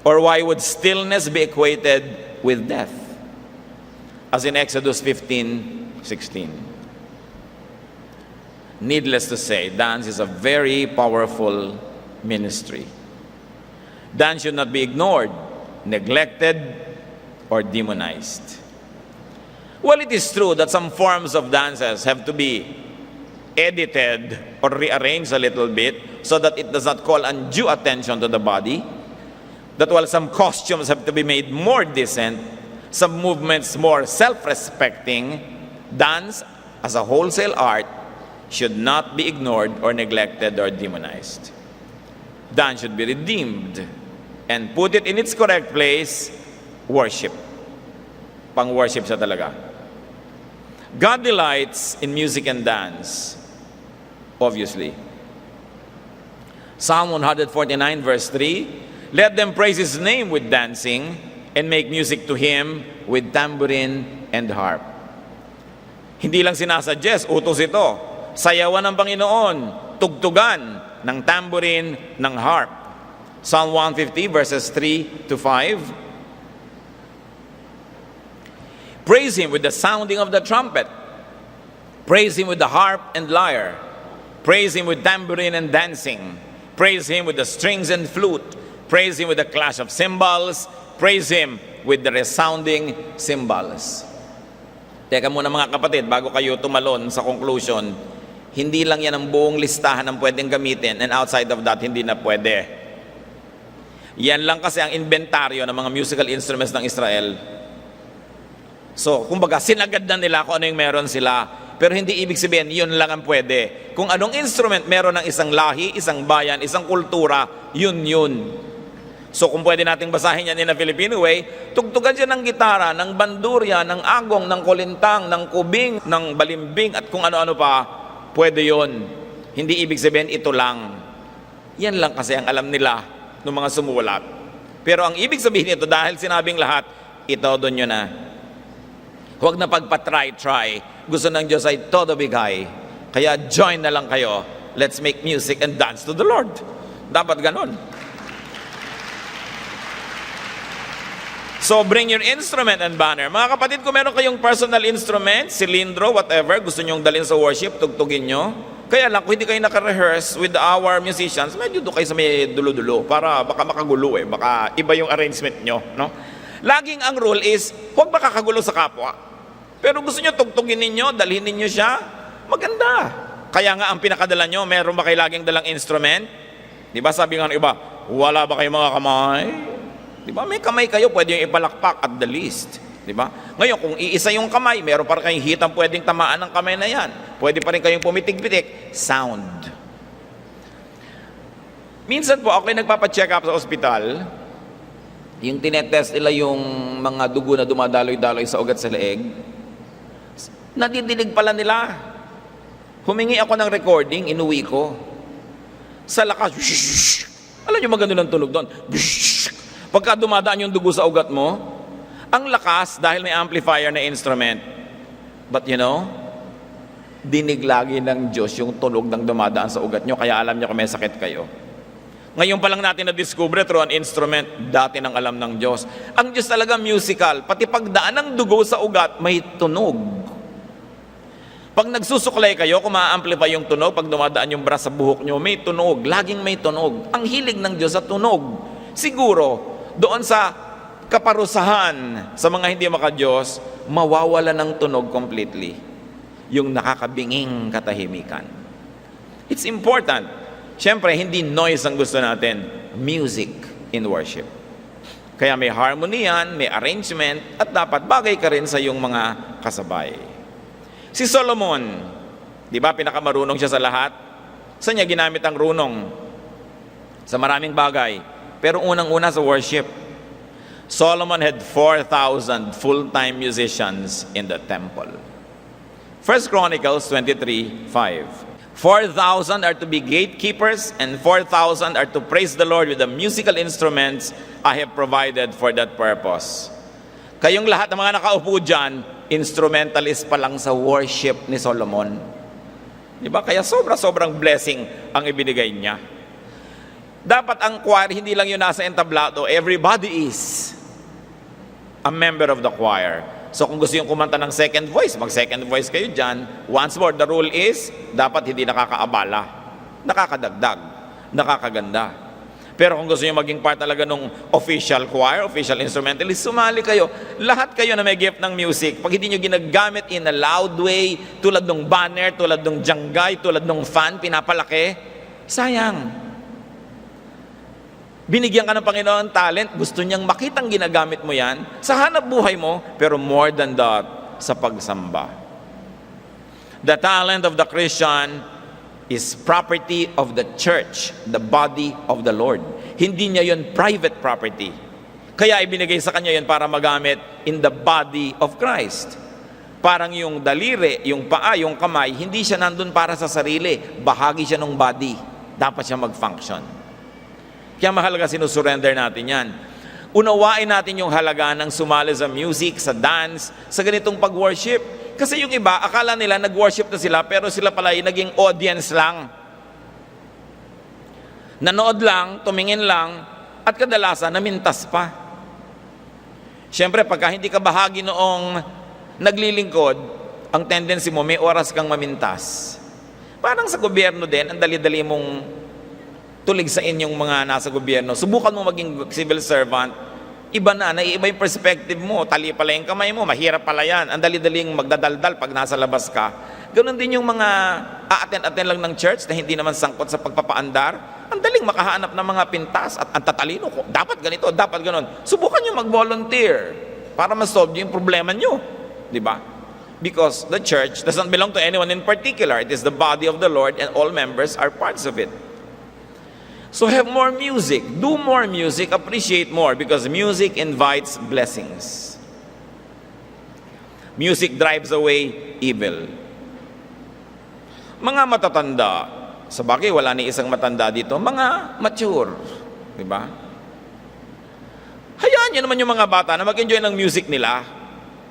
Or why would stillness be equated with death? As in Exodus 15:16. Needless to say, dance is a very powerful ministry. Dance should not be ignored, neglected, or demonized. Well, it is true that some forms of dances have to be edited or rearranged a little bit so that it does not call undue attention to the body. That while some costumes have to be made more decent, some movements more self-respecting, dance as a wholesale art should not be ignored or neglected or demonized. Dance should be redeemed and put it in its correct place, worship. Pang-worship siya talaga. God delights in music and dance, obviously. Psalm 149 verse 3, let them praise His name with dancing and make music to Him with tambourine and harp. Hindi lang sinasuggest, utos ito. Sayawan ng Panginoon, tugtugan ng tambourine, ng harp. Psalm 150 verses 3 to 5. Praise Him with the sounding of the trumpet. Praise Him with the harp and lyre. Praise Him with tambourine and dancing. Praise Him with the strings and flute. Praise Him with the clash of cymbals. Praise Him with the resounding cymbals. Teka muna mga kapatid, bago kayo tumalon sa conclusion, hindi lang yan ang buong listahan ng pwedeng gamitin, and outside of that, hindi na pwede. Yan lang kasi ang inventaryo ng mga musical instruments ng Israel. So, kumbaga, sinagad na nila kung ano yung meron sila. Pero hindi ibig sabihin, yun lang ang pwede. Kung anong instrument meron ng isang lahi, isang bayan, isang kultura, yun. So, kung pwede nating basahin yan in a Filipino way, tugtugan siya ng gitara, ng bandurya, ng agong, ng kolintang, ng kubing, ng balimbing, at kung ano-ano pa, pwede yun. Hindi ibig sabihin, ito lang. Yan lang kasi ang alam nila ng mga sumulat. Pero ang ibig sabihin nito, dahil sinabing lahat, ito doon yun na. Huwag na pagpa-try. Gusto ng Diyos ay todo bigay. Kaya join na lang kayo. Let's make music and dance to the Lord. Dapat ganon. So bring your instrument and banner. Mga kapatid, kung meron kayong personal instrument, silindro, whatever, gusto nyong dalhin sa worship, tugtugin nyo. Kaya lang, kung hindi kayo naka-rehearse with our musicians, medyo doon kayo sa may dulo-dulo para baka makagulo baka iba yung arrangement nyo. No? Laging ang rule is, huwag makakagulo sa kapwa. Pero gusto nyo tugtugin ninyo, dalhin ninyo siya, maganda. Kaya nga ang pinakadala nyo, meron ba kayo laging dalang instrument? Di ba sabi nga ng iba, wala ba kayong mga kamay? Di ba may kamay kayo, pwede yung ipalakpak at the least. Di ba? Ngayon, kung iisa yung kamay, meron pa rin kayong hitang pwedeng tamaan ng kamay na yan. Pwede pa rin kayong pumitig-pitik. Sound. Minsan po, ako ay nagpapacheck up sa ospital, yung tinetest nila yung mga dugo na dumadaloy-daloy sa ugat sa leeg, nadidinig pala nila. Humingi ako ng recording, inuwi ko. Sa lakas, alam nyo maganda ng tunog doon. Pagka dumadaan yung dugo sa ugat mo, ang lakas dahil may amplifier na instrument. But you know, dinig lagi ng Diyos yung tunog ng dumadaan sa ugat nyo, kaya alam nyo kung may sakit kayo. Ngayon pa lang natin na-discover through an instrument, dati nang alam ng Diyos. Ang Diyos talaga musical, pati pagdaan ng dugo sa ugat, may tunog. Pag nagsusuklay kayo, kung ma-amplify yung tunog, pag dumadaan yung bras sa buhok nyo, may tunog, laging may tunog. Ang hilig ng Diyos sa tunog. Siguro, doon sa kaparusahan sa mga hindi maka-Diyos, mawawala ng tunog completely. Yung nakakabinging katahimikan. It's important. Siyempre, hindi noise ang gusto natin. Music in worship. Kaya may harmony yan, may arrangement, at dapat bagay ka rin sa iyong mga kasabay. Si Solomon, di ba pinakamarunong siya sa lahat? Saan niya ginamit ang runong? Sa maraming bagay. Pero unang-una sa worship. Solomon had 4,000 full-time musicians in the temple. 1 Chronicles 23:5. 4,000 are to be gatekeepers, and 4,000 are to praise the Lord with the musical instruments I have provided for that purpose. Kayong lahat ng mga nakaupo dyan, instrumentalist pa lang sa worship ni Solomon. Di ba? Kaya sobrang blessing ang ibinigay niya. Dapat ang choir, hindi lang yun nasa entablado, everybody is a member of the choir. So kung gusto yung kumanta ng second voice, mag-second voice kayo dyan. Once more, the rule is, dapat hindi nakakaabala, nakakadagdag, nakakaganda. Pero kung gusto nyo maging part talaga ng official choir, official instrumentalist, sumali kayo. Lahat kayo na may gift ng music. Pag hindi nyo ginagamit in a loud way, tulad ng banner, tulad ng janggay, tulad ng fan, pinapalaki, sayang. Binigyan ka ng Panginoon ng talent, gusto niyang makitang ginagamit mo yan sa hanap buhay mo, pero more than that, sa pagsamba. The talent of the Christian is property of the church, the body of the Lord. Hindi niya yun private property. Kaya ibinigay sa kanya yun para magamit in the body of Christ. Parang yung daliri, yung paa, yung kamay, hindi siya nandun para sa sarili. Bahagi siya ng body. Dapat siya mag-function. Kaya mahalaga sinusurrender natin yan. Unawain natin yung halaga ng sumali sa music, sa dance, sa ganitong pag-worship. Kasi yung iba, akala nila nag-worship na sila, pero sila pala ay naging audience lang. Nanood lang, tumingin lang, at kadalasan namintas pa. Siyempre, pagka hindi ka bahagi noong naglilingkod, ang tendency mo, may oras kang mamintas. Parang sa gobyerno din, ang dali-dali mong tulig sa inyong mga nasa gobyerno. Subukan mo maging civil servant, iba na, naiiba yung perspective mo, tali pala yung kamay mo, mahirap pala yan, ang dali-daling magdadaldal pag nasa labas ka. Ganon din yung mga a-attend lang ng church na hindi naman sangkot sa pagpapaandar, ang daling makahanap ng mga pintas at ang tatalino ko, dapat ganito, dapat ganon. Subukan nyo mag-volunteer para ma-solve yung problema nyo, di ba? Because the church doesn't belong to anyone in particular. It is the body of the Lord and all members are parts of it. So have more music, do more music, appreciate more because music invites blessings. Music drives away evil. Mga matatanda, sa bagay wala ni isang matanda dito, mga mature, di ba? Hayaan niyo naman yung mga bata na mag-enjoy ng music nila,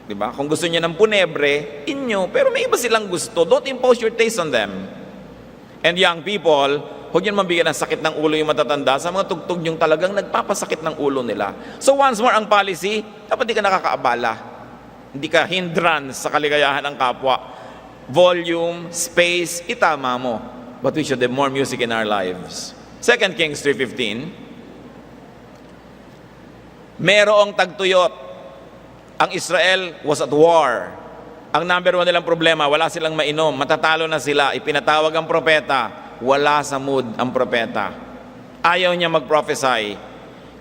di ba? Kung gusto niya ng punebre, inyo, pero may iba silang gusto, don't impose your taste on them. And young people, huwag niyo naman bigyan ng sakit ng ulo yung matatanda sa mga tugtog yung talagang nagpapasakit ng ulo nila. So once more, ang policy, dapat di ka nakakaabala. Hindi ka hindrance sa kaligayahan ng kapwa. Volume, space, itama mo. But we should have more music in our lives. 2 Kings 3:15, merong tagtuyot. Ang Israel was at war. Ang number one nilang problema, wala silang mainom. Matatalo na sila. Ipinatawag ang propeta. Wala sa mood ang propeta. Ayaw niya mag-prophesy.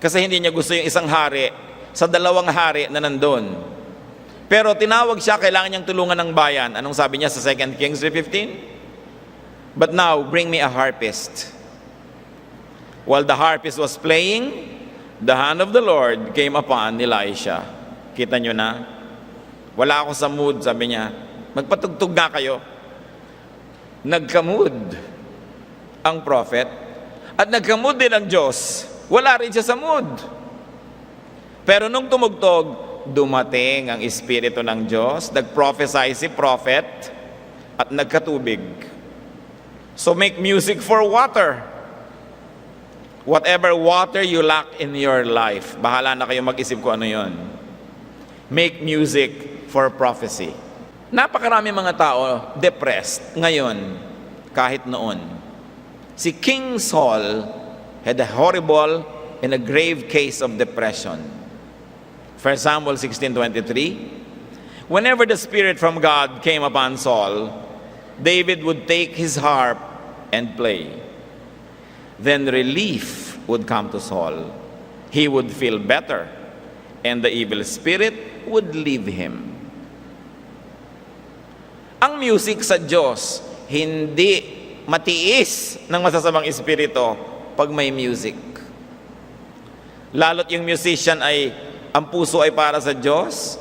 Kasi hindi niya gusto yung isang hari sa dalawang hari na nandun. Pero tinawag siya, kailangan niyang tulungan ng bayan. Anong sabi niya sa 2 Kings 3:15? But now, bring me a harpist. While the harpist was playing, the hand of the Lord came upon Elisha. Kita nyo na? Wala ako sa mood, sabi niya. Magpatugtog na kayo. Nagka-mood ang prophet at nagka-mood din ang Diyos. Wala rin siya sa mood. Pero nung tumugtog, dumating ang Espiritu ng Diyos, nag-prophesy si prophet at nagkatubig. So make music for water. Whatever water you lack in your life, bahala na kayo mag-isip ko ano yon. Make music for prophecy. Napakarami mga tao depressed ngayon kahit noon. Si King Saul had a horrible and a grave case of depression. 1 Samuel 16:23, whenever the Spirit from God came upon Saul, David would take his harp and play. Then relief would come to Saul. He would feel better, and the evil spirit would leave him. Ang music sa Diyos, hindi matiis ng masasamang espiritu pag may music. Lalo't yung musician ay, ang puso ay para sa Diyos,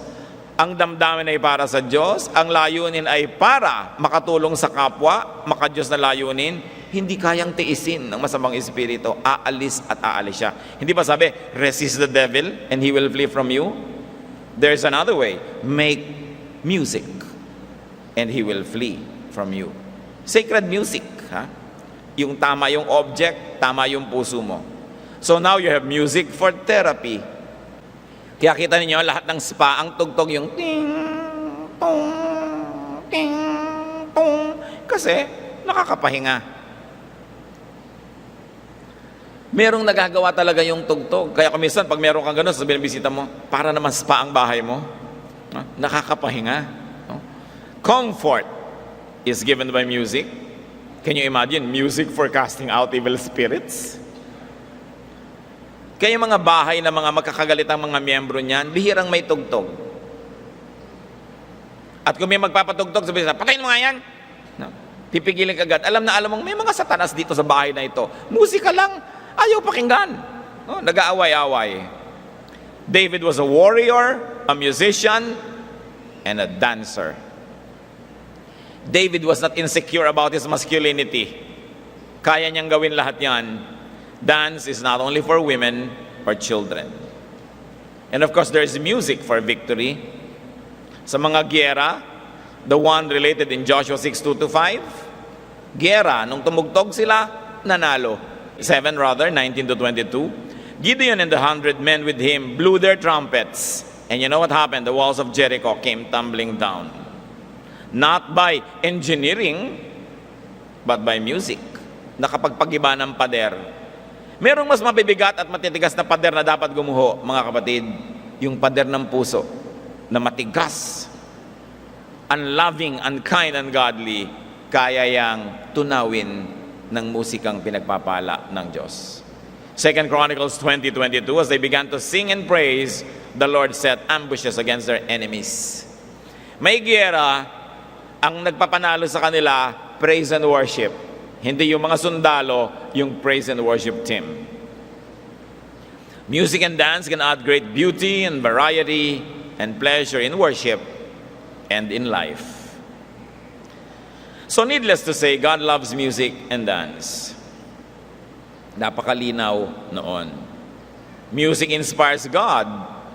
ang damdamin ay para sa Diyos, ang layunin ay para makatulong sa kapwa, maka-Diyos na layunin, hindi kayang tiisin ng masamang espiritu, aalis at aalis siya. Hindi ba sabi, resist the devil and he will flee from you? There's another way, make music and he will flee from you. Sacred music, ha? Yung tama yung object, tama yung puso mo. So now you have music for therapy. Kaya kita ninyo, lahat ng spa, ang tugtog yung ting, tong, ting, tong. Kasi, nakakapahinga. Merong nagagawa talaga yung tugtog. Kaya kung minsan, pag meron kang gano'n, sabihin ng bisita mo, para naman spa ang bahay mo. Nakakapahinga. Comfort is given by music. Can you imagine? Music for casting out evil spirits? Kaya mga bahay na mga magkakagalitang mga miyembro niyan, bihirang may tugtog. At kung may magpapatugtog, sabihin sa, patayin mo nga yan. No? Pipigilin ka agad. Alam na alam mong, may mga satanas dito sa bahay na ito. Musika lang, ayaw pakinggan. No? Nag-aaway-away. David was a warrior, a musician, and a dancer. David was not insecure about his masculinity. Kaya niyang gawin lahat yan. Dance is not only for women or children. And of course, there is music for victory. Sa mga giyera, the one related in Joshua 6:2-5, giyera, nung tumugtog sila, nanalo. 19-22. Gideon and the 100 men with him blew their trumpets. And you know what happened? The walls of Jericho came tumbling down. Not by engineering, but by music. Nakapagpagiba ng pader. Merong mas mabibigat at matitigas na pader na dapat gumuho, mga kapatid. Yung pader ng puso na matigas, unloving, unkind, ungodly, kaya yang tunawin ng musikang pinagpapala ng Diyos. 2 Chronicles 20:22, as they began to sing and praise, the Lord set ambushes against their enemies. May giyera, ang nagpapanalo sa kanila, praise and worship. Hindi yung mga sundalo, yung praise and worship team. Music and dance can add great beauty and variety and pleasure in worship and in life. So needless to say, God loves music and dance. Napakalinaw noon. Music inspires God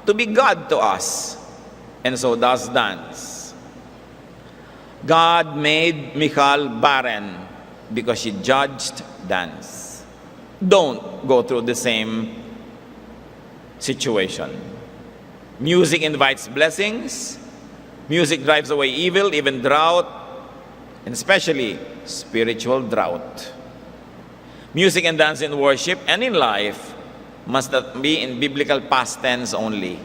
to be God to us, and so does dance. God made Michal barren because she judged dance. Don't go through the same situation. Music invites blessings. Music drives away evil, even drought, and especially spiritual drought. Music and dance in worship and in life must not be in biblical past tense only.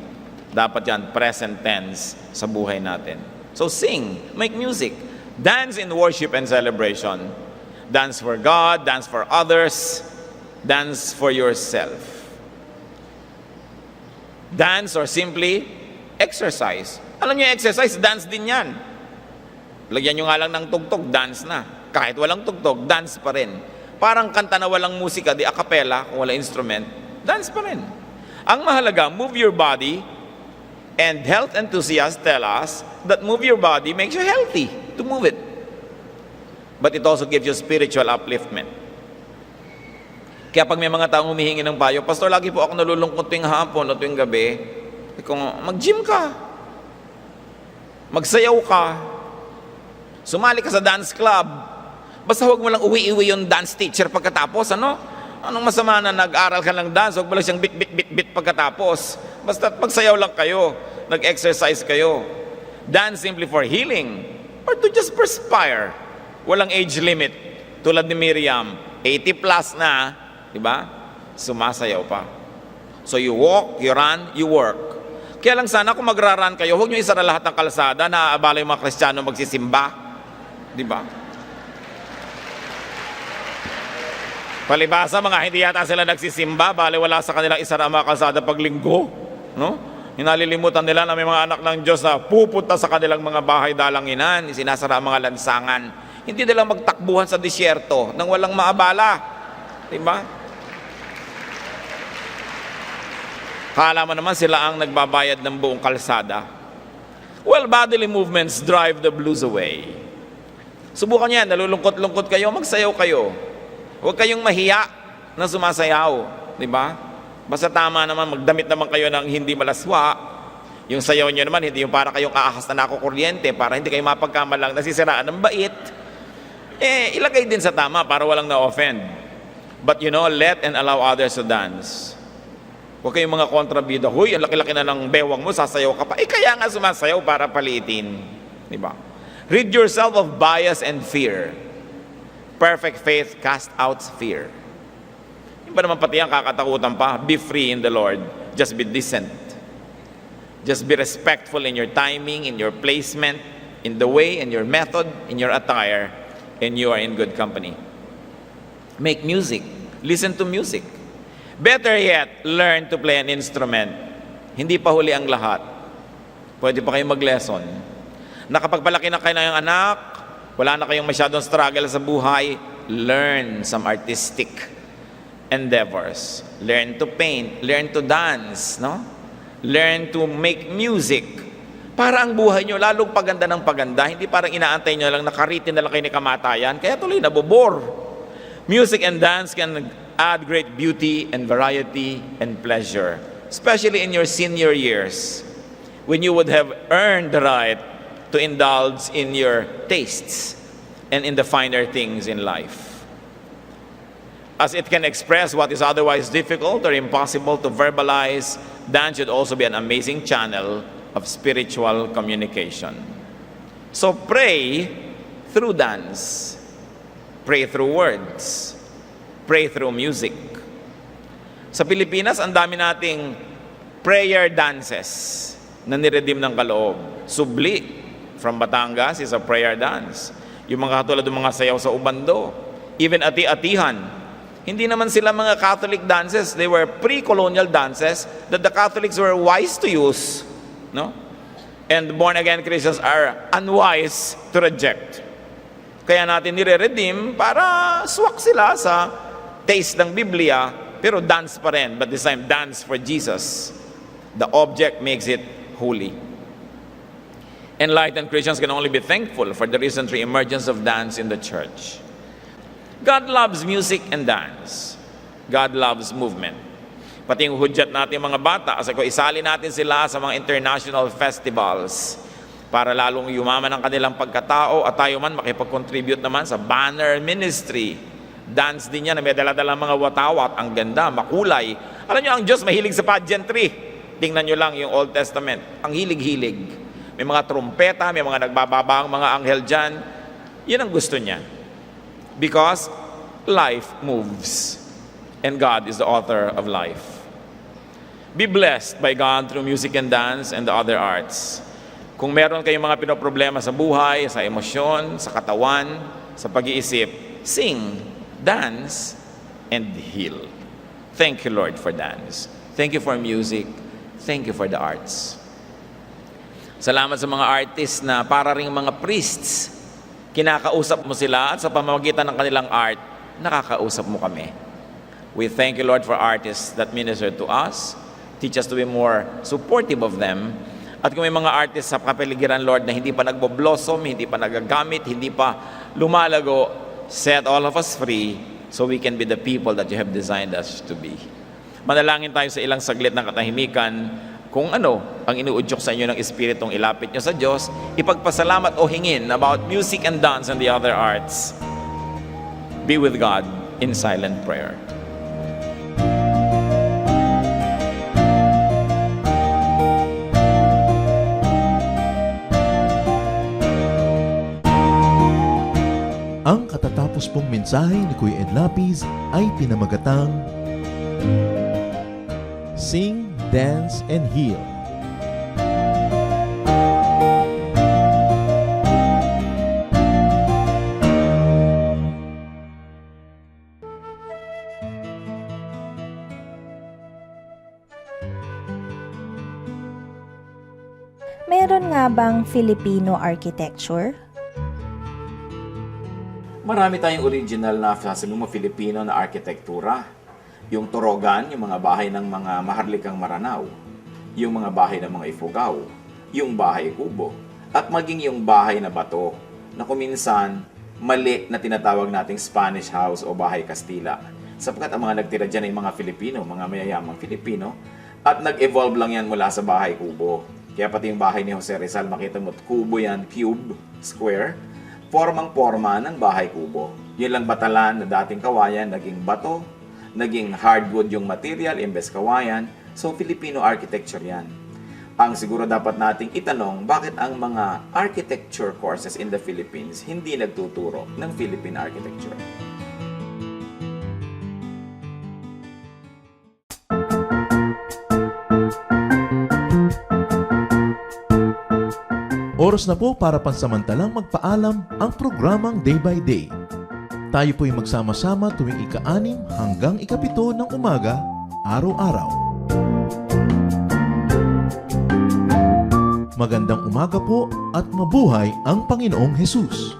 Dapat yan present tense sa buhay natin. So sing, make music, dance in worship and celebration. Dance for God, dance for others, dance for yourself. Dance or simply exercise. Alam niyo, exercise, dance din yan. Lagyan nyo nga lang ng tugtog, dance na. Kahit walang tugtog, dance pa rin. Parang kanta na walang musika, di a cappella, kung wala instrument, dance pa rin. Ang mahalaga, move your body, and health enthusiasts tell us that move your body makes you healthy to move it. But it also gives you spiritual upliftment. Kaya pag may mga taong humihingi ng payo, Pastor, lagi po ako nalulungkot tuwing hapon o tuwing gabi, kung mag-gym ka, magsayaw ka, sumali ka sa dance club, basta huwag mo lang uwi-uwi yung dance teacher pagkatapos, ano? Anong masama na nag-aral ka ng dance, huwag mo lang siyang bit pagkatapos. Basta pagsayaw lang kayo, nag-exercise kayo. Dance simply for healing or to just perspire. Walang age limit. Tulad ni Miriam, 80 plus na, di ba? Sumasayaw pa. So you walk, you run, you work. Kaya lang sana kung magra-run kayo, huwag nyo isara lahat ng kalsada na aabala yung mga Kristiyano magsisimba. Di ba? Palibasa, mga hindi yata sila nagsisimba, bale wala sa kanilang isara ang mga kalsada pag linggo. No? Hinalilimutan nila na may mga anak ng Diyos na pupunta sa kanilang mga bahay dalanginan, isinasara ang mga lansangan. Hindi nila magtakbuhan sa disyerto nang walang maabala. Diba? Kala mo naman sila ang nagbabayad ng buong kalsada. Well, bodily movements drive the blues away. Subukan yan, nalulungkot-lungkot kayo, magsayaw kayo. Huwag kayong mahiya na sumasayaw. Diba? Basta tama naman, magdamit naman kayo ng hindi malaswa. Yung sayaw nyo naman, hindi yung para kayong aahas na nakukuryente, para hindi kayo mapagkamalang nasisiraan ng bait. Ilagay din sa tama para walang na-offend. But you know, let and allow others to dance. Huwag kayong mga kontrabida, huy, ang laki-laki na ng bewang mo, sasayaw ka pa. Kaya nga sumasayaw para palitin. Diba? Rid yourself of bias and fear. Perfect faith cast out fear. Yung ba naman pati ang kakatakutan pa? Be free in the Lord. Just be decent. Just be respectful in your timing, in your placement, in the way, in your method, in your attire, and you are in good company. Make music. Listen to music. Better yet, learn to play an instrument. Hindi pa huli ang lahat. Pwede pa kayong mag-lesson. Nakapagpalaki na kayo ng anak, wala na kayong masyadong struggle sa buhay, learn some artistic endeavors. Learn to paint, learn to dance, no? Learn to make music. Para ang buhay nyo lalong paganda ng paganda, hindi parang inaantay nyo lang nakaritin na lang kayo ni kamatayan, kaya tuloy nabobore. Music and dance can add great beauty and variety and pleasure, especially in your senior years, when you would have earned the right to indulge in your tastes and in the finer things in life. As it can express what is otherwise difficult or impossible to verbalize, dance should also be an amazing channel of spiritual communication. So pray through dance, pray through words, pray through music. Sa Pilipinas, ang dami nating prayer dances na niredeem ng kaloob. Subli from Batangas is a prayer dance. Yung mga katulad ng mga sayaw sa ubando, even ati-atihan. Hindi naman sila mga Catholic dances, they were pre-colonial dances that the Catholics were wise to use. No? And born-again Christians are unwise to reject. Kaya natin nire-redeem para swak sila sa taste ng Biblia, pero dance pa rin, but this time dance for Jesus. The object makes it holy. Enlightened Christians can only be thankful for the recent re-emergence of dance in the church. God loves music and dance. God loves movement. Pati yung hudyat natin mga bata, kasi kung isali natin sila sa mga international festivals para lalong yumaman ang kanilang pagkatao at tayo man makipag-contribute naman sa banner ministry. Dance din yan na may dala-dala mga watawat, ang ganda, makulay. Alam nyo, ang Diyos mahilig sa pageantry. Tingnan nyo lang yung Old Testament, ang hilig-hilig. May mga trumpeta, may mga nagbababang mga anghel dyan. Yan ang gusto niya. Because life moves. And God is the author of life. Be blessed by God through music and dance and the other arts. Kung meron kayong mga pinoproblema sa buhay, sa emosyon, sa katawan, sa pag-iisip, sing, dance, and heal. Thank you, Lord, for dance. Thank you for music. Thank you for the arts. Salamat sa mga artists na para ring mga priests. Kinakausap mo sila at sa pamamagitan ng kanilang art, nakakausap mo kami. We thank you, Lord, for artists that minister to us. Teach us to be more supportive of them. At kung may mga artists sa kapaligiran, Lord, na hindi pa nagbo-blossom, hindi pa nagagamit, hindi pa lumalago, set all of us free so we can be the people that you have designed us to be. Manalangin tayo sa ilang saglit ng katahimikan. Kung ano ang inuudyok sa inyo ng Espiritong ilapit nyo sa Diyos, ipagpasalamat o hingin about music and dance and the other arts. Be with God in silent prayer. Ang katatapos pong mensahe ni Kuya Ed Lapiz ay pinamagatang Sing, Dance, and Heal. Meron nga bang Filipino architecture? Marami tayong original na sasabi mo Filipino na arkitektura. Yung Torogan, yung mga bahay ng mga maharlikang Maranao, yung mga bahay ng mga Ifugao, yung bahay kubo, at maging yung bahay na bato na kuminsan mali na tinatawag nating Spanish house o bahay Kastila. Sapagkat ang mga nagtira dyan ay mga Filipino, mga mayayamang Filipino, at nag-evolve lang yan mula sa bahay kubo. Kaya pati yung bahay ni Jose Rizal, makita mo, kubo yan, cube, square, formang-forma ng bahay kubo. Yun lang batalan na dating kawayan, naging bato, naging hardwood yung material, imbes kawayan. So, Filipino architecture yan. Ang siguro dapat nating itanong, bakit ang mga architecture courses in the Philippines hindi nagtuturo ng Philippine architecture? Oras na po para pansamantalang magpaalam ang programang Day by Day. Tayo po'y magsama-sama tuwing ika-6 hanggang ika-7 ng umaga, araw-araw. Magandang umaga po at mabuhay ang Panginoong Hesus!